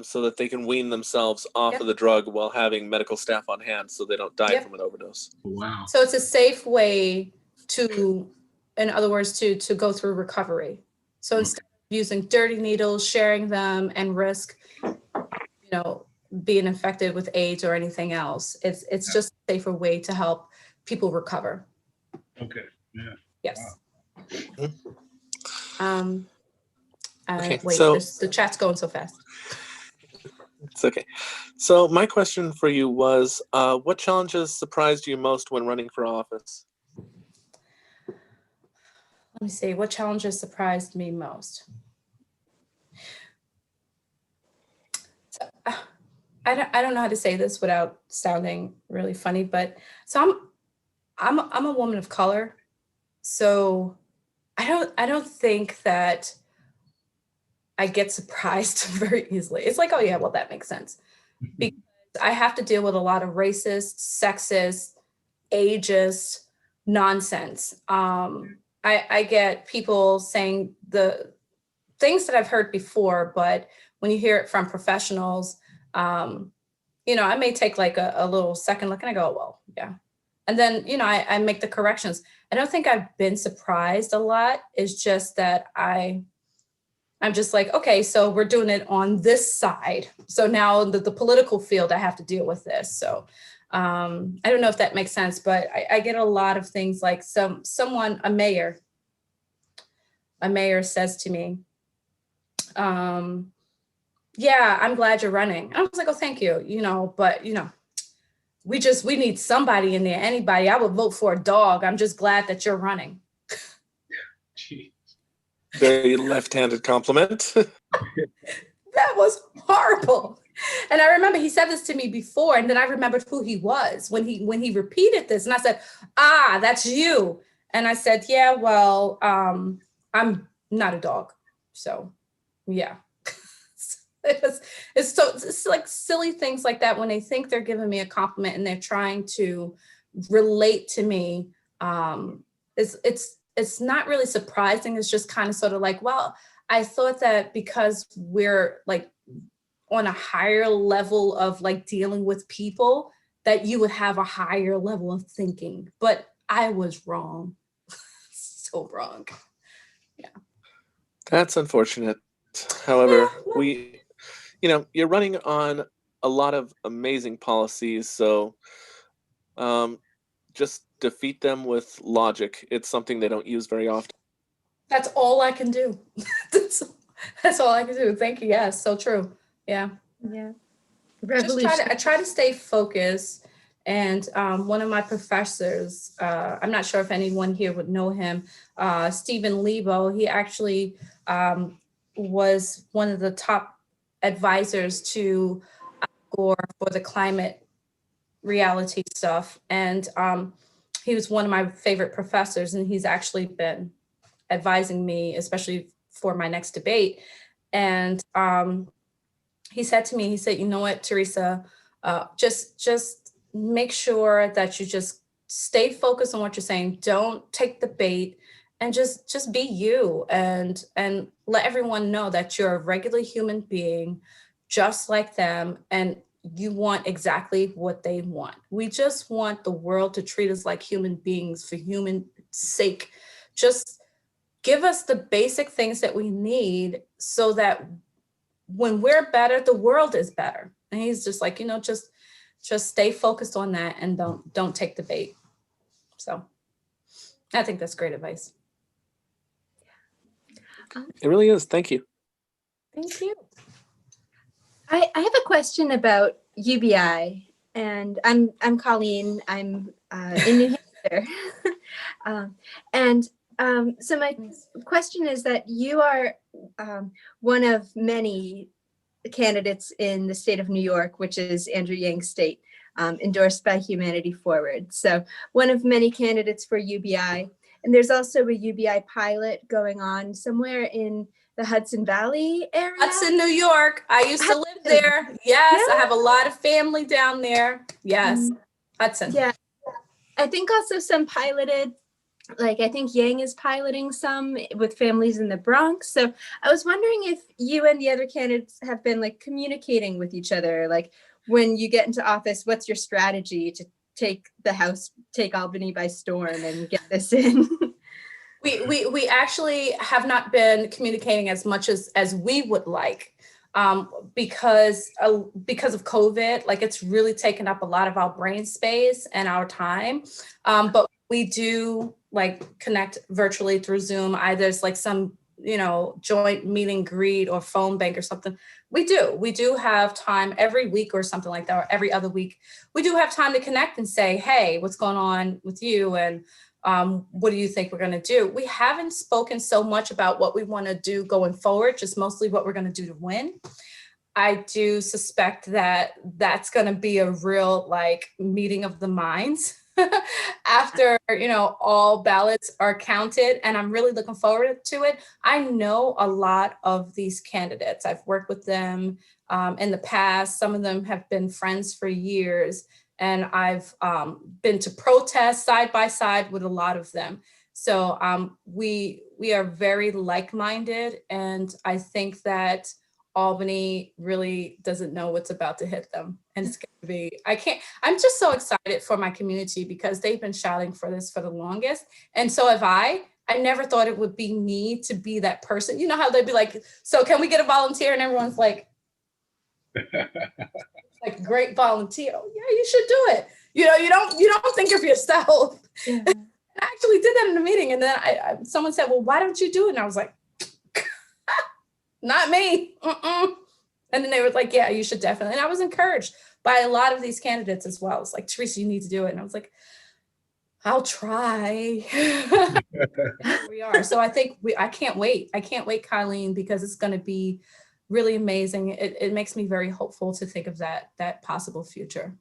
so that they can wean themselves off of the drug while having medical staff on hand so they don't die from an overdose. Wow. So it's a safe way to, in other words, to go through recovery. So instead of using dirty needles, sharing them, and risk, being infected with AIDS or anything else, it's just a safer way to help people recover. Okay. Yeah. Yes. Wow. Okay, wait, so the chat's going so fast. It's okay. So my question for you was, what challenges surprised you most when running for office? Let me see, what challenges surprised me most? So, I don't know how to say this without sounding really funny, but so I'm a woman of color, so I don't think that I get surprised very easily. It's like, oh yeah, well that makes sense, because I have to deal with a lot of racist, sexist, ageist nonsense. I get people saying the things that I've heard before, but when you hear it from professionals, I may take like a little second look and I go, well, yeah. And then, I make the corrections. I don't think I've been surprised a lot. It's just that I'm just like, okay, so we're doing it on this side. So now the political field, I have to deal with this. So I don't know if that makes sense, but I get a lot of things like a mayor says to me, yeah, I'm glad you're running. And I was like, oh, thank you, but we need somebody in there, anybody. I would vote for a dog. I'm just glad that you're running. Gee. Very left-handed compliment. That was horrible. And I remember he said this to me before, and then I remembered who he was when he repeated this. And I said, that's you. And I said, yeah, well, I'm not a dog. So yeah. It's like silly things like that when they think they're giving me a compliment and they're trying to relate to me. It's not really surprising. It's just kind of sort of like, well, I thought that because we're like on a higher level of like dealing with people, that you would have a higher level of thinking, but I was wrong. So wrong. Yeah. That's unfortunate. However, you're running on a lot of amazing policies, so just defeat them with logic. It's something they don't use very often. That's all I can do. That's all I can do. Thank you. Yes, so true. Yeah. Yeah. I try to stay focused. And one of my professors, I'm not sure if anyone here would know him, Stephen Lebo, he actually was one of the top advisors to Gore for the climate reality stuff. And he was one of my favorite professors, and he's actually been advising me, especially for my next debate. And he said to me, he said, you know what, Teresa, just make sure that you just stay focused on what you're saying. Don't take the bait, and just be you, and let everyone know that you're a regular human being, just like them, and you want exactly what they want. We just want the world to treat us like human beings for human sake. Just give us the basic things that we need so that when we're better, the world is better. And he's just like, just stay focused on that and don't take the bait. So I think that's great advice. It really is. Thank you. Thank you. I have a question about UBI, and I'm Colleen. I'm in New Hampshire, so my question is that you are one of many candidates in the state of New York, which is Andrew Yang's state, endorsed by Humanity Forward. So one of many candidates for UBI. And there's also a UBI pilot going on somewhere in the Hudson Valley area. Hudson, New York. I used to live there. Yes, I have a lot of family down there. Yes, Hudson. Yeah, I think also some piloted, like I think Yang is piloting some with families in the Bronx. So I was wondering if you and the other candidates have been like communicating with each other, like when you get into office, what's your strategy to take Albany by storm and get this in? We actually have not been communicating as much as we would like, because of COVID. Like, it's really taken up a lot of our brain space and our time. But we do like connect virtually through Zoom. Either it's like some, joint meet and greet or phone bank or something. We do have time every week or something like that, or every other week. We do have time to connect and say, hey, what's going on with you? And what do you think we're going to do? We haven't spoken so much about what we want to do going forward, just mostly what we're going to do to win. I do suspect that that's going to be a real like meeting of the minds after, all ballots are counted. And I'm really looking forward to it. I know a lot of these candidates. I've worked with them in the past. Some of them have been friends for years. And I've been to protests side by side with a lot of them. So we are very like-minded. And I think that Albany really doesn't know what's about to hit them. And it's going to be, I'm just so excited for my community because they've been shouting for this for the longest. And so have I never thought it would be me to be that person. You know how they'd be like, so can we get a volunteer? And everyone's like, like, great volunteer. Oh, yeah, you should do it. You don't think of yourself. Yeah. I actually did that in a meeting. And then someone said, well, why don't you do it? And I was like, not me. Mm-mm. And then they were like, yeah, you should definitely. And I was encouraged by a lot of these candidates as well. It's like, Teresa, you need to do it. And I was like, I'll try. We are. So I think I can't wait. I can't wait, Colleen, because it's going to be really amazing. It makes me very hopeful to think of that possible future.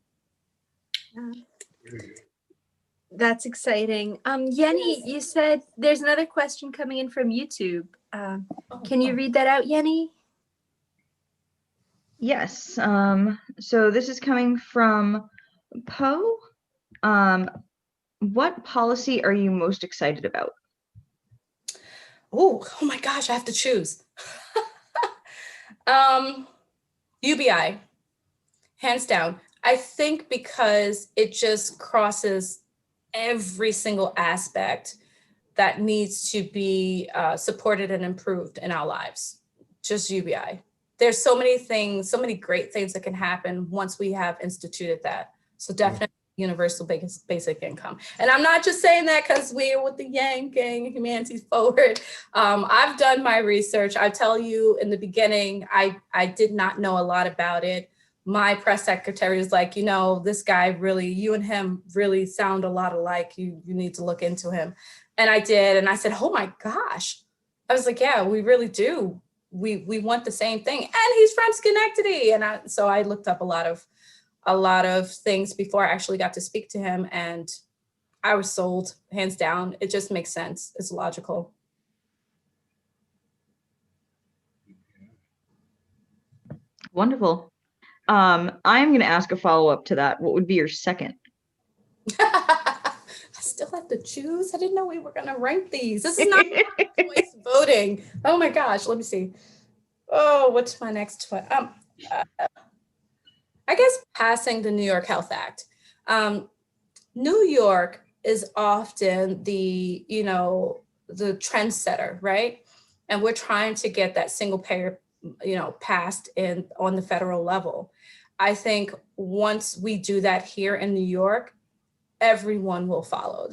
That's exciting. Yenny, you said there's another question coming in from YouTube. Can you read that out, Yenny? Yes. So this is coming from Poe. What policy are you most excited about? Oh my gosh, I have to choose. UBI, hands down. I think because it just crosses every single aspect that needs to be supported and improved in our lives. Just UBI. There's so many things, so many great things that can happen once we have instituted that. So definitely universal basic income. And I'm not just saying that because we're with the Yang Gang, Humanities Forward. I've done my research. I tell you in the beginning, I did not know a lot about it. My press secretary was like, this guy really, you and him really sound a lot alike. You need to look into him. And I did. And I said, oh my gosh. I was like, yeah, we really do. We want the same thing. And he's from Schenectady. And so I looked up a lot of things before I actually got to speak to him. And I was sold, hands down. It just makes sense. It's logical. Wonderful. I'm going to ask a follow-up to that. What would be your second? I still have to choose. I didn't know we were going to rank these. This is not choice voting. Oh my gosh. Let me see. Oh, what's my next choice? I guess passing the New York Health Act. New York is often the trendsetter, right? And we're trying to get that single payer, passed on the federal level. I think once we do that here in New York, everyone will follow.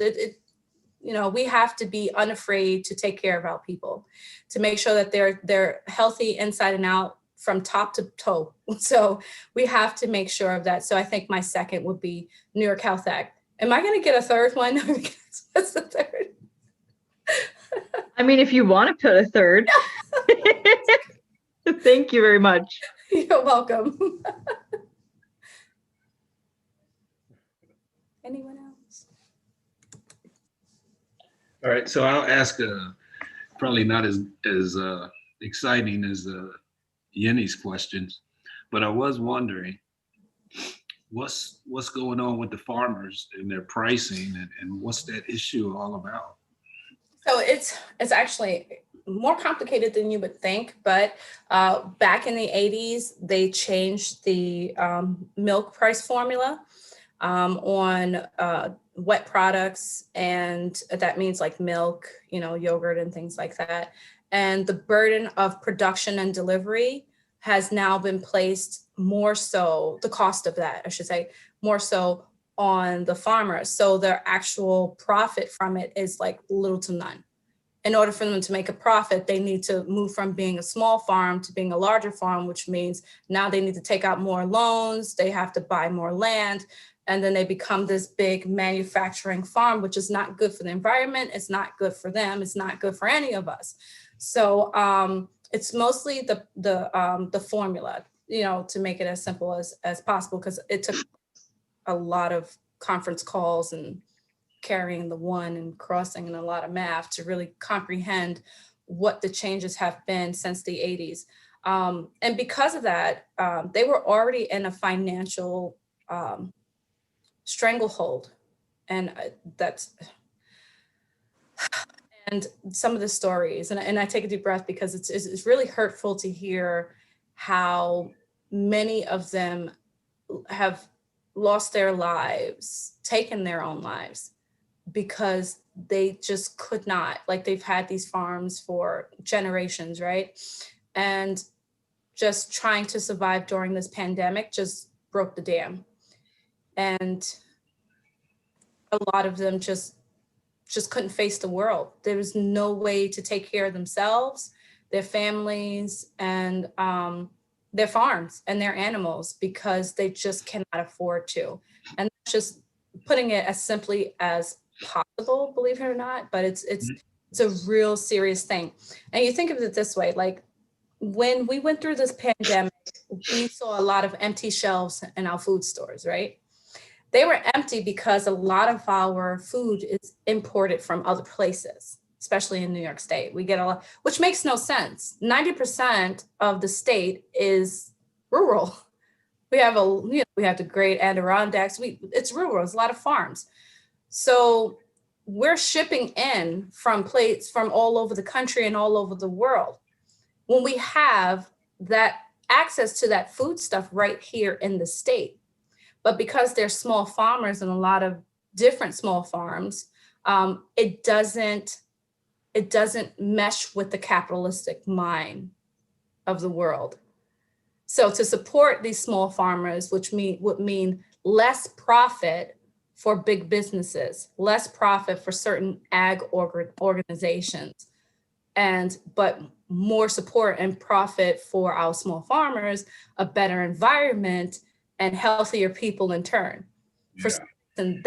We have to be unafraid to take care of our people, to make sure that they're healthy inside and out from top to toe. So we have to make sure of that. So I think my second would be New York Health Act. Am I going to get a third one? What's the third? I mean, if you want to put a third. Thank you very much. You're welcome. Anyone else? All right, so I'll ask probably not as exciting as Yenny's questions, but I was wondering what's going on with the farmers and their pricing, and what's that issue all about? So it's actually more complicated than you would think, but back in the 80s, they changed the milk price formula on wet products, and that means like milk, yogurt and things like that. And the burden of production and delivery has now been placed more so, the cost of that, I should say, more so on the farmers. So their actual profit from it is like little to none. In order for them to make a profit, they need to move from being a small farm to being a larger farm, which means now they need to take out more loans, they have to buy more land, and then they become this big manufacturing farm, which is not good for the environment, it's not good for them, it's not good for any of us. So it's mostly the formula, to make it as simple as possible, because it took a lot of conference calls and carrying the one and crossing and a lot of math to really comprehend what the changes have been since the 80s. And because of that, they were already in a financial stranglehold. And and some of the stories, and I take a deep breath because it's really hurtful to hear how many of them have lost their lives, taken their own lives, because they just could not, like they've had these farms for generations, right? And just trying to survive during this pandemic just broke the dam. And a lot of them just couldn't face the world. There was no way to take care of themselves, their families, and their farms and their animals, because they just cannot afford to. And that's just putting it as simply as possible, believe it or not, but it's a real serious thing. And you think of it this way, like when we went through this pandemic, we saw a lot of empty shelves in our food stores, right? They were empty because a lot of our food is imported from other places, especially in New York State. We get a lot, which makes no sense. 90% of the state is rural. We have we have the great Adirondacks. It's rural, it's a lot of farms. So we're shipping in from plates from all over the country and all over the world. When we have that access to that food stuff right here in the state. But because they're small farmers and a lot of different small farms, it doesn't mesh with the capitalistic mind of the world. So to support these small farmers, which would mean less profit for big businesses, less profit for certain ag organizations, but more support and profit for our small farmers, a better environment, and healthier people in turn. Yeah. For some reason,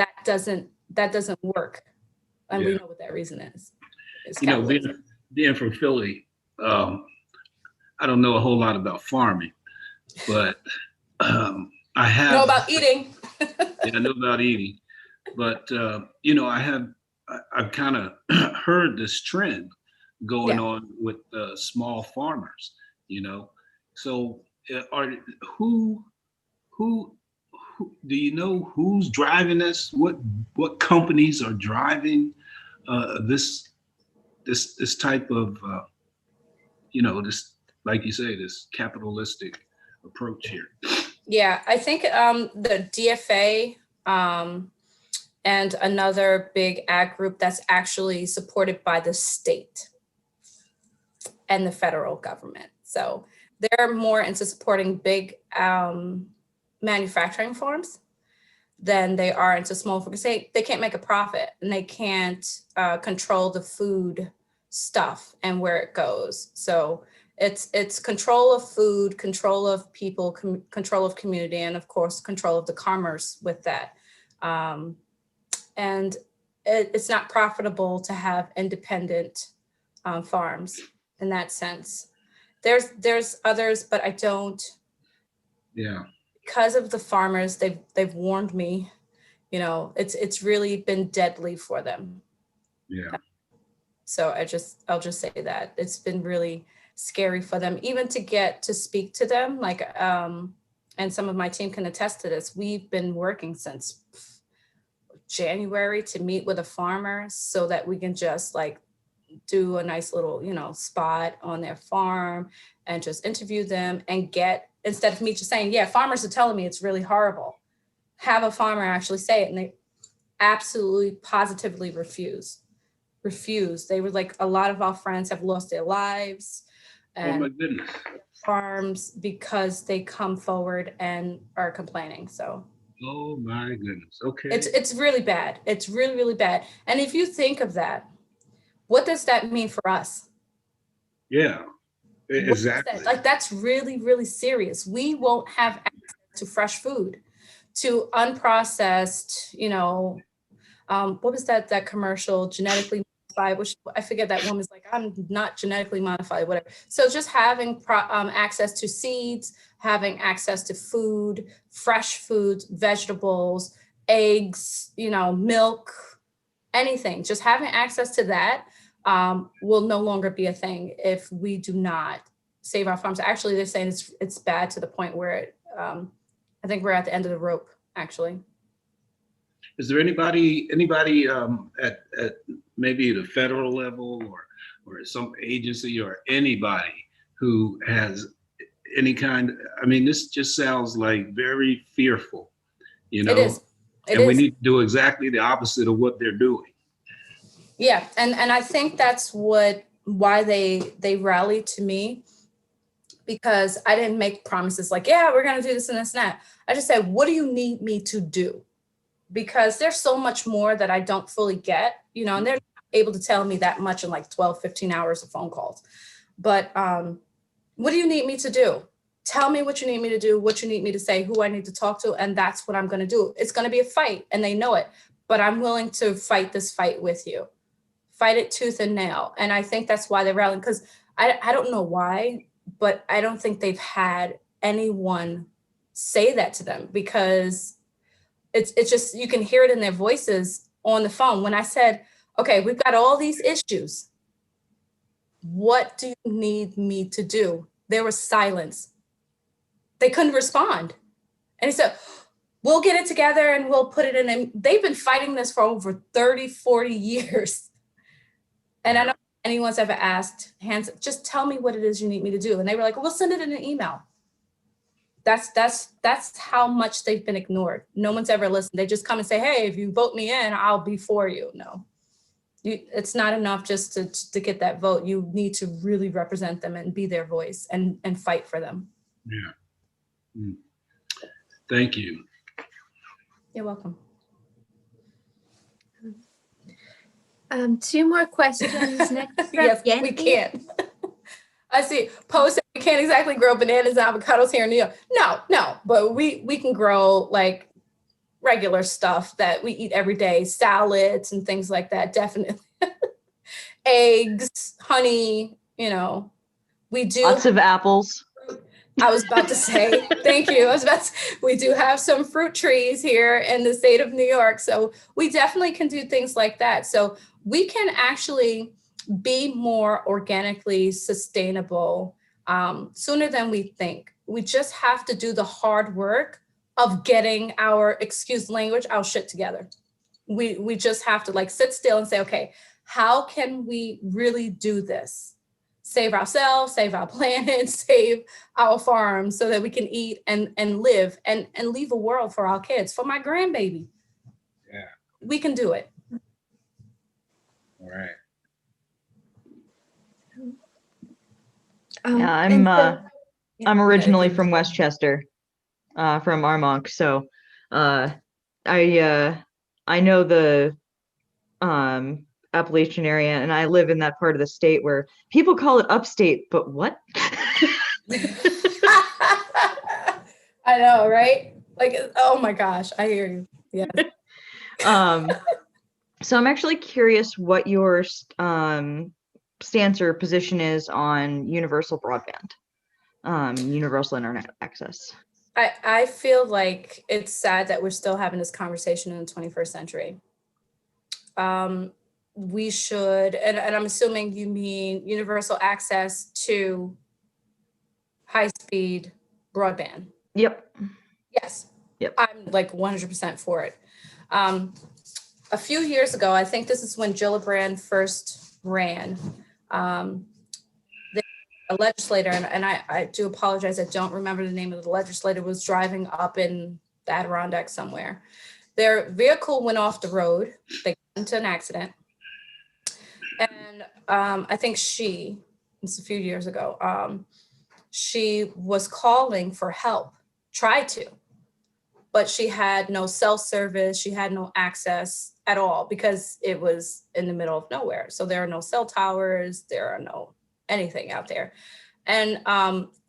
that doesn't work, and we know what that reason is. Being from Philly, I don't know a whole lot about farming, but I have know about eating. Yeah, I know about eating, but I've kind of heard this trend going on with small farmers. So who do you know who's driving this? What companies are driving this type of this, like you say, this capitalistic approach here? Yeah, I think the DFA and another big ag group that's actually supported by the state and the federal government. So they're more into supporting big manufacturing farms than they are into small, because they can't make a profit and they can't control the food stuff and where it goes. So it's control of food, control of people, control of community, and of course, control of the commerce with that. And it's not profitable to have independent farms in that sense. There's others, but I don't Yeah. Because of the farmers, they've warned me, you know, it's really been deadly for them. Yeah. So I'll just say that it's been really scary for them, even to get to speak to them. Like, and some of my team can attest to this. We've been working since January to meet with a farmer so that we can just like do a nice little, you know, spot on their farm and just interview them and get, instead of me just saying, yeah, farmers are telling me it's really horrible, have a farmer actually say it. And they absolutely positively refuse. They were like, a lot of our friends have lost their lives Oh my and goodness. farms because they come forward and are complaining. So Oh my goodness. Okay. it's really bad. It's really, really bad. And if you think of that, what does that mean for us? Yeah. What is that? Exactly. Like, that's really, really serious. We won't have access to fresh food, to unprocessed, you know, what was that commercial, genetically modified, which I forget, that woman's like, I'm not genetically modified, whatever. So just having access to seeds, having access to food, fresh foods, vegetables, eggs, you know, milk, anything, just having access to that will no longer be a thing if we do not save our farms. Actually, they're saying it's bad to the point where I think we're at the end of the rope, actually. Is there anybody at maybe the federal level or some agency or anybody who has any kind, I mean, this just sounds like very fearful, you know? It is. And we need to do exactly the opposite of what they're doing. Yeah, and I think that's why they rallied to me, because I didn't make promises like, yeah, we're gonna do this and this and that. I just said, what do you need me to do? Because there's so much more that I don't fully get, you know, and they're not able to tell me that much in like 12, 15 hours of phone calls. But what do you need me to do? Tell me what you need me to do, what you need me to say, who I need to talk to, and that's what I'm gonna do. It's gonna be a fight, and they know it, but I'm willing to fight this fight with you. Fight it tooth and nail. And I think that's why they're rallying, because I don't know why, but I don't think they've had anyone say that to them, because it's just, you can hear it in their voices on the phone. When I said, okay, we've got all these issues, what do you need me to do? There was silence. They couldn't respond. And he said, we'll get it together and we'll put it in. And they've been fighting this for over 30, 40 years. And I don't know if anyone's ever asked, just tell me what it is you need me to do. And they were like, we'll send it in an email. That's how much they've been ignored. No one's ever listened. They just come and say, hey, if you vote me in, I'll be for you. No, it's not enough just to get that vote. You need to really represent them and be their voice and fight for them. Yeah. Thank you. You're welcome. 2 more questions. Next from Yes, Yenny. we can't. I see. Post said we can't exactly grow bananas and avocados here in New York. No, but we can grow like regular stuff that we eat every day, salads and things like that. Definitely. Eggs, honey, you know, we do. Lots of apples. I was about to say, thank you. We do have some fruit trees here in the state of New York. So we definitely can do things like that. So we can actually be more organically sustainable sooner than we think. We just have to do the hard work of getting our, excuse language, our shit together. We just have to like sit still and say, okay, how can we really do this? Save ourselves, save our planet, save our farms so that we can eat and live and leave a world for our kids, for my grandbaby. Yeah. We can do it. All right. Yeah, I'm originally from Westchester, from Armonk, so I know the Appalachian area, and I live in that part of the state where people call it upstate, but what? I know, right? Like, oh my gosh, I hear you. Yeah. So I'm actually curious what your stance or position is on universal broadband, universal internet access. I feel like it's sad that we're still having this conversation in the 21st century. We should, and I'm assuming you mean universal access to high-speed broadband. Yep. Yes. Yep. I'm like 100% for it. A few years ago, I think this is when Gillibrand first ran, a legislator, and I do apologize, I don't remember the name of the legislator, was driving up in the Adirondack somewhere. Their vehicle went off the road. They got into an accident. And I think it's a few years ago, she was calling for help, tried to, but she had no cell service. She had no access at all because it was in the middle of nowhere. So there are no cell towers, there are no anything out there. And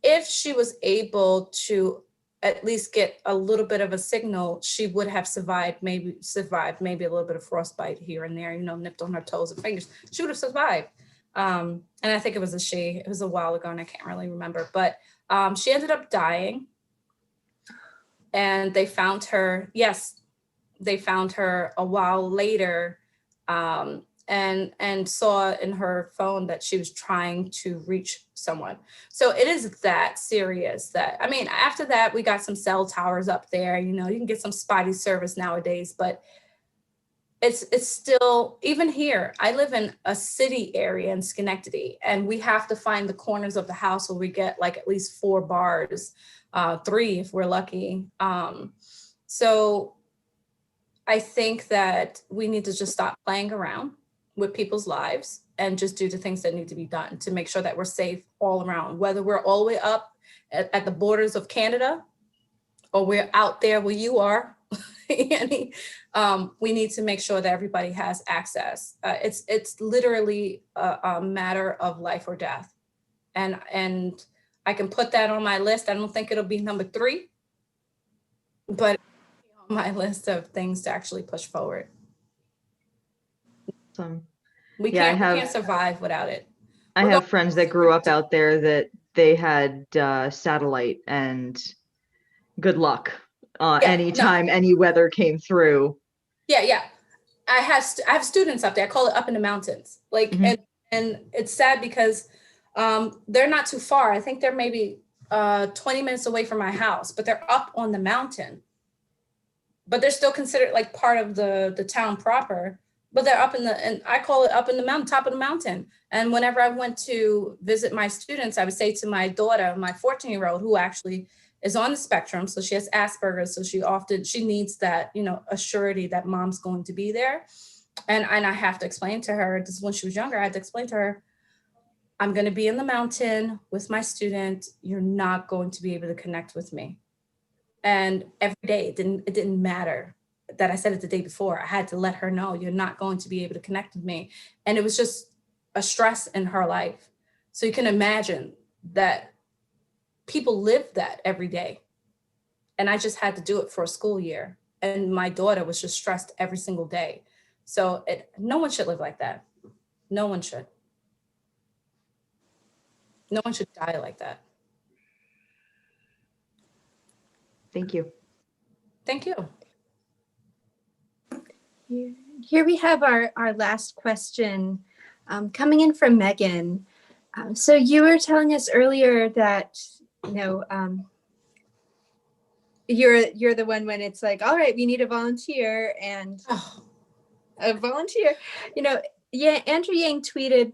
if she was able to at least get a little bit of a signal, she would have survived maybe a little bit of frostbite here and there, nipped on her toes and fingers. She would have survived. And I think it was it was a while ago and I can't really remember, but she ended up dying. And they found her, they found her a while later, and saw in her phone that she was trying to reach someone. So it is that serious that, after that, we got some cell towers up there, you can get some spotty service nowadays, but it's still, even here, I live in a city area in Schenectady, and we have to find the corners of the house where we get like at least 4 bars, 3 if we're lucky. So I think that we need to just stop playing around with people's lives and just do the things that need to be done to make sure that we're safe all around, whether we're all the way up at the borders of Canada or we're out there where you are. We need to make sure that everybody has access. It's literally a matter of life or death. And I can put that on my list. I don't think it'll be number 3, but on my list of things to actually push forward. We can't survive without it. I have friends that grew up out there that they had satellite, and good luck anytime any weather came through. Yeah. I have students up there. I call it up in the mountains. And it's sad because they're not too far. I think they're maybe 20 minutes away from my house, but they're up on the mountain. But they're still considered like part of the town proper. But they're up and I call it up in the mountain, top of the mountain. And whenever I went to visit my students, I would say to my daughter, my 14-year-old, who actually is on the spectrum, so she has Asperger's, so she needs that, a surety that mom's going to be there. And I have to explain to her, this is when she was younger, I had to explain to her, I'm going to be in the mountain with my student. You're not going to be able to connect with me. And every day, it didn't matter that I said it the day before. I had to let her know, you're not going to be able to connect with me. And it was just a stress in her life. So you can imagine that people live that every day. And I just had to do it for a school year. And my daughter was just stressed every single day. So no one should live like that. No one should. No one should die like that. Thank you. Thank you. Here we have our last question coming in from Megan. So you were telling us earlier that, you're the one when it's like, all right, we need a volunteer, and a volunteer, Andrew Yang tweeted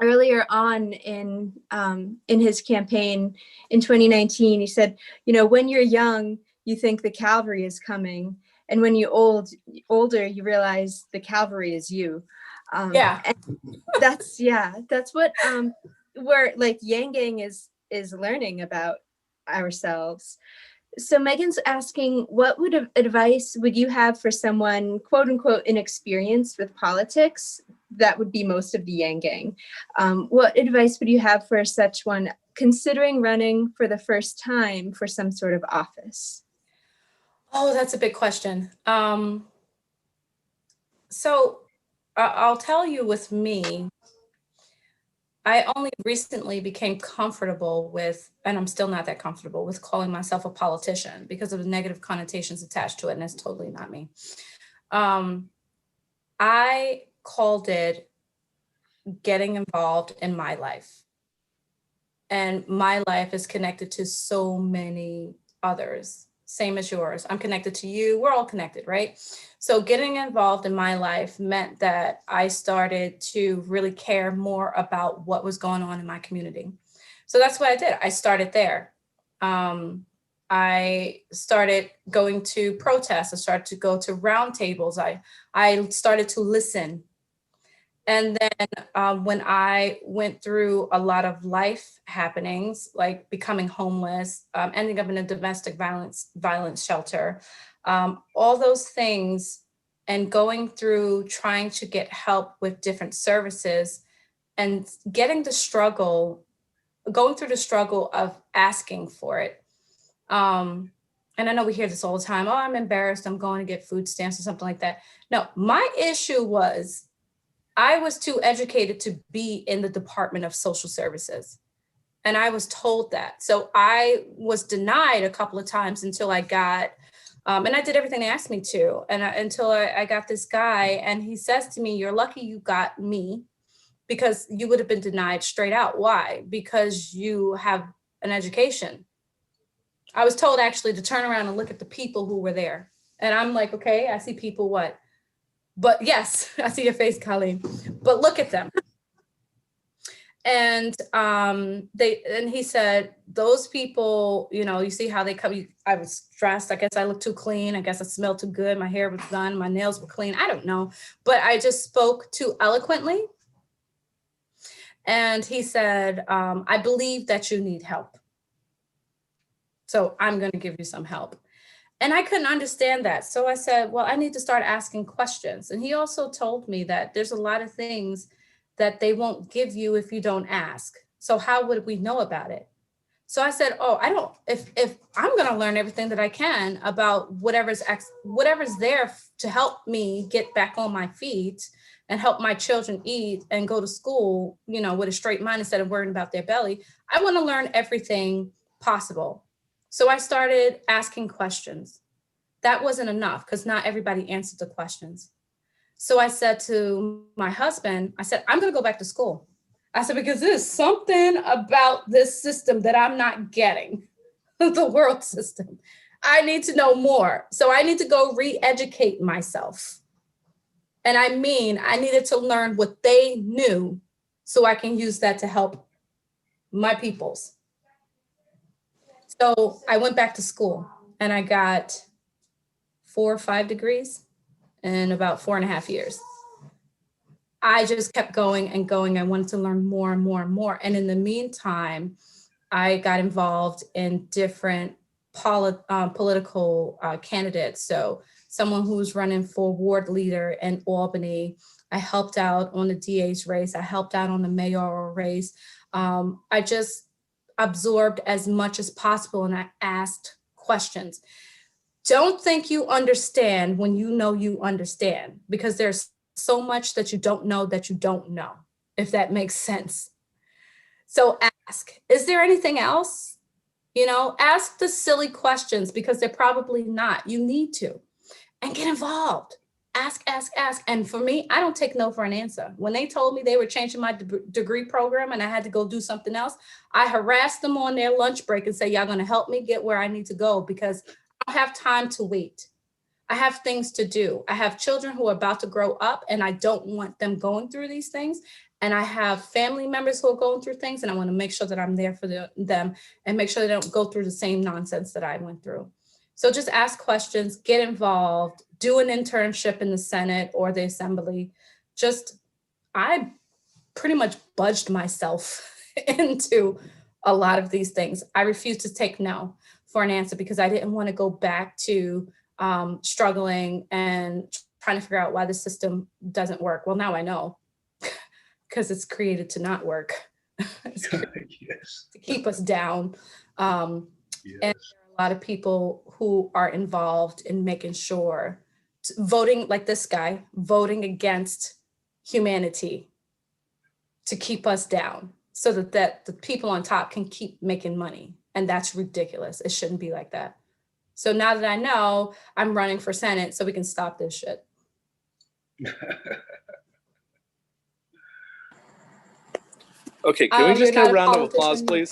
earlier on in his campaign in 2019, he said, when you're young, you think the cavalry is coming. And when you're older, you realize the cavalry is you. That's what we're like, Yang Gang is learning about ourselves. So Megan's asking, what advice would you have for someone, quote unquote, inexperienced with politics? That would be most of the Yang Gang. What advice would you have for such one considering running for the first time for some sort of office? Oh, that's a big question. So I'll tell you, with me, I only recently became comfortable with, and I'm still not that comfortable with calling myself a politician because of the negative connotations attached to it, and that's totally not me. I called it getting involved in my life. And my life is connected to so many others, same as yours. I'm connected to you. We're all connected, right? So getting involved in my life meant that I started to really care more about what was going on in my community. So that's what I did. I started there. I started going to protests. I started to go to roundtables. I started to listen. And then when I went through a lot of life happenings, like becoming homeless, ending up in a domestic violence shelter, all those things, and going through trying to get help with different services and going through the struggle of asking for it. And I know we hear this all the time. Oh, I'm embarrassed. I'm going to get food stamps or something like that. No, my issue was I was too educated to be in the Department of Social Services. And I was told that. So I was denied a couple of times until I got, and I did everything they asked me to, until I got this guy, and he says to me, "You're lucky you got me, because you would have been denied straight out." Why? Because you have an education. I was told actually to turn around and look at the people who were there. And I'm like, okay, I see people what? But yes, I see your face, Colleen, but look at them. And he said, those people, you see how they come. I was dressed. I guess I looked too clean. I guess I smelled too good. My hair was done. My nails were clean. I don't know, but I just spoke too eloquently. And he said, I believe that you need help. So I'm going to give you some help. And I couldn't understand that. So I said, well, I need to start asking questions. And he also told me that there's a lot of things that they won't give you if you don't ask. So how would we know about it? So I said, oh, if I'm going to learn everything that I can about whatever's there to help me get back on my feet and help my children eat and go to school, with a straight mind instead of worrying about their belly, I want to learn everything possible. So I started asking questions. That wasn't enough because not everybody answered the questions. So I said to my husband, I said, I'm going to go back to school. I said, because there's something about this system that I'm not getting, the world system. I need to know more. So I need to go re-educate myself. And I needed to learn what they knew so I can use that to help my peoples. So I went back to school and I got 4 or 5 degrees in about 4.5 years. I just kept going and going. I wanted to learn more and more and more. And in the meantime, I got involved in different political candidates. So someone who was running for ward leader in Albany, I helped out on the DA's race. I helped out on the mayoral race. I just absorbed as much as possible and I asked questions. Don't think you understand when you know you understand, because there's so much that you don't know, if that makes sense. So ask, is there anything else? Ask the silly questions because they're probably not. You need to, and get involved. Ask. And for me, I don't take no for an answer. When they told me they were changing my degree program and I had to go do something else, I harassed them on their lunch break and say, y'all gonna help me get where I need to go, because I don't have time to wait. I have things to do. I have children who are about to grow up and I don't want them going through these things. And I have family members who are going through things and I want to make sure that I'm there for them and make sure they don't go through the same nonsense that I went through. So just ask questions, get involved, do an internship in the Senate or the Assembly. I pretty much budged myself into a lot of these things. I refused to take no for an answer because I didn't want to go back to struggling and trying to figure out why the system doesn't work. Well, now I know, because it's created to not work. It's yes. To keep us down. Yes. And there are a lot of people who are involved in making sure, voting like this guy, voting against humanity. to keep us down so that the people on top can keep making money. And that's ridiculous. It shouldn't be like that. So now that I know, I'm running for Senate so we can stop this shit. Okay, can we just get a round of applause, please?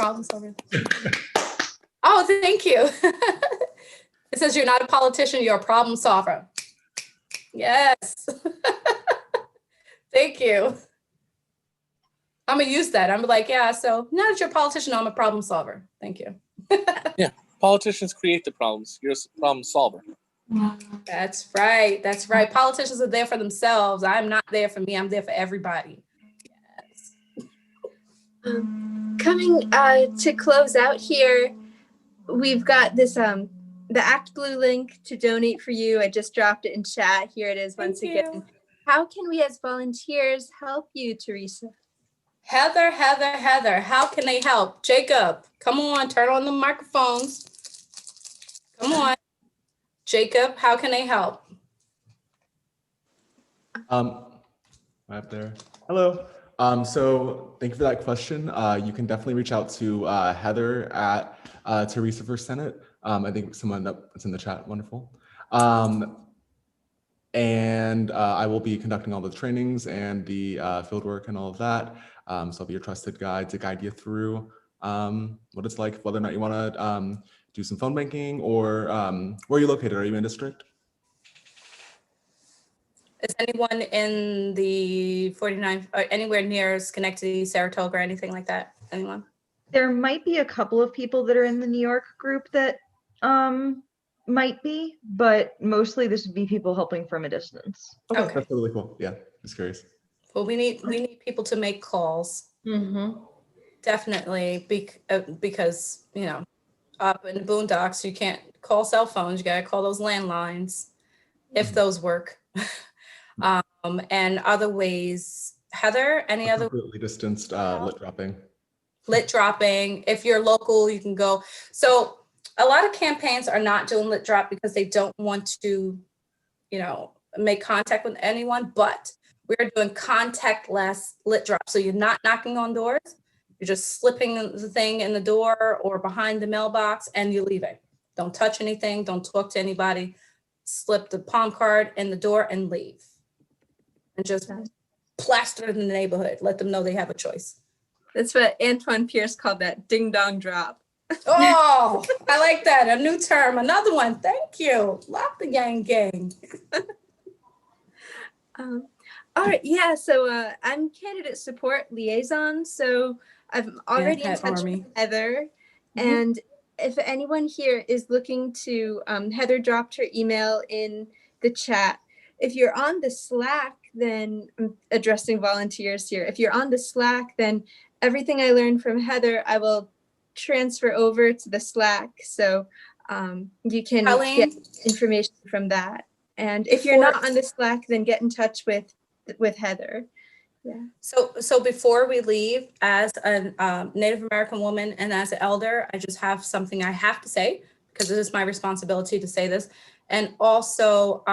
Oh, thank you. It says you're not a politician, you're a problem solver. Yes. Thank you. I'm gonna use that. I'm like, yeah, so now that you're a politician, I'm a problem solver. Thank you. Yeah, politicians create the problems. You're a problem solver. That's right. That's right. Politicians are there for themselves. I'm not there for me. I'm there for everybody. Yes. Coming to close out here, we've got this the Act Blue link to donate for you. I just dropped it in chat. Here it is once again. How can we as volunteers help you, Teresa? Heather, how can they help? Jacob, come on, turn on the microphones. Come on. Jacob, how can they help? Right there. Hello. So thank you for that question. You can definitely reach out to Heather at Teresa for Senate. I think someone that's in the chat. Wonderful. And I will be conducting all the trainings and the field work and all of that. So I'll be your trusted guide to guide you through what it's like, whether or not you want to do some phone banking, or where are you located? Are you in district? Is anyone in the 49 or anywhere near Schenectady, Saratoga, or anything like that? Anyone? There might be a couple of people that are in the New York group that might be, but mostly this would be people helping from a distance. Okay. That's really cool. Yeah, just curious. Well, we need people to make calls. Mm-hmm. Definitely, because you know, up in the boondocks, you can't call cell phones. You gotta call those landlines, if those work. And other ways. Heather, any other? Completely distanced lit dropping. Lit dropping. If you're local, you can go. So a lot of campaigns are not doing lit drop because they don't want to, you know, make contact with anyone, but we're doing contactless lit drop. So you're not knocking on doors. You're just slipping the thing in the door or behind the mailbox and you're leaving. Don't touch anything. Don't talk to anybody. Slip the palm card in the door and leave. And just plaster it in the neighborhood. Let them know they have a choice. That's what Antoine Pierce called that ding dong drop. Oh, I like that. A new term. Another one. Thank you. Love the gang. All right. Yeah. So I'm candidate support liaison. So I'm already in touch with Heather. And if anyone here is looking to, Heather dropped her email in the chat. If you're on the Slack, then I'm addressing volunteers here. If you're on the Slack, then everything I learned from Heather, I will transfer over to the Slack. So you can get information from that. And if you're not on the Slack, then get in touch with Heather. Yeah. So before we leave, as a Native American woman and as an elder, I just have something I have to say because it is my responsibility to say this. And also,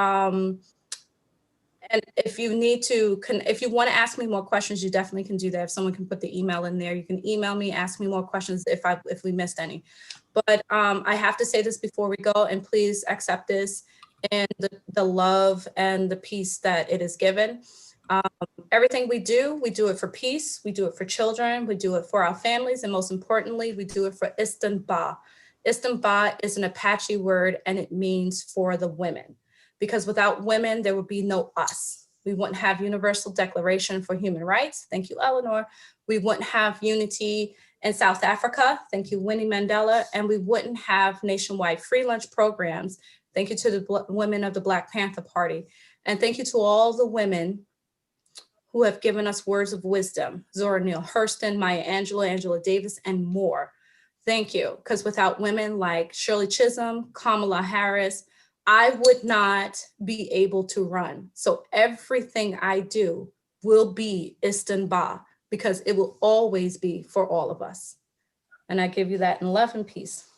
and if you need to, if you want to ask me more questions, you definitely can do that. If someone can put the email in there, you can email me, ask me more questions if we missed any. But I have to say this before we go, and please accept this and the love and the peace that it is given. Everything we do it for peace. We do it for children. We do it for our families. And most importantly, we do it for Istan-Ba. Istan-Ba is an Apache word, and it means for the women. Because without women, there would be no us. We wouldn't have Universal Declaration for Human Rights. Thank you, Eleanor. We wouldn't have unity in South Africa. Thank you, Winnie Mandela. And we wouldn't have nationwide free lunch programs. Thank you to the women of the Black Panther Party. And thank you to all the women who have given us words of wisdom. Zora Neale Hurston, Maya Angelou, Angela Davis, and more. Thank you. Because without women like Shirley Chisholm, Kamala Harris, I would not be able to run. So everything I do will be Istan-Ba because it will always be for all of us. And I give you that in love and peace.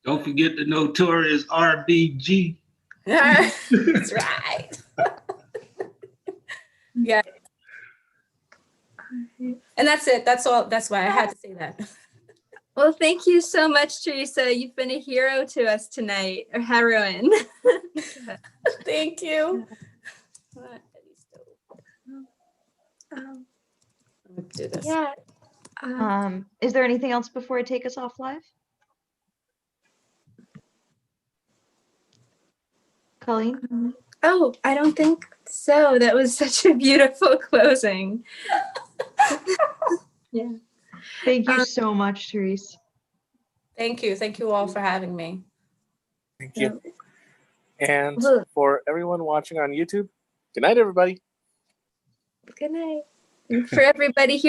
Don't forget the notorious RBG. That's right. Yeah. And that's it. That's all. That's why I had to say that. Well, thank you so much, Teresa. You've been a hero to us tonight, or heroine. Thank you. Do this. Yeah. Is there anything else before I take us off live? Colleen? Oh, I don't think so. That was such a beautiful closing. Yeah. Thank you so much, Therese. Thank you. Thank you all for having me. Thank you. And Look. for everyone watching on YouTube, good night, everybody. Good night. And for everybody here.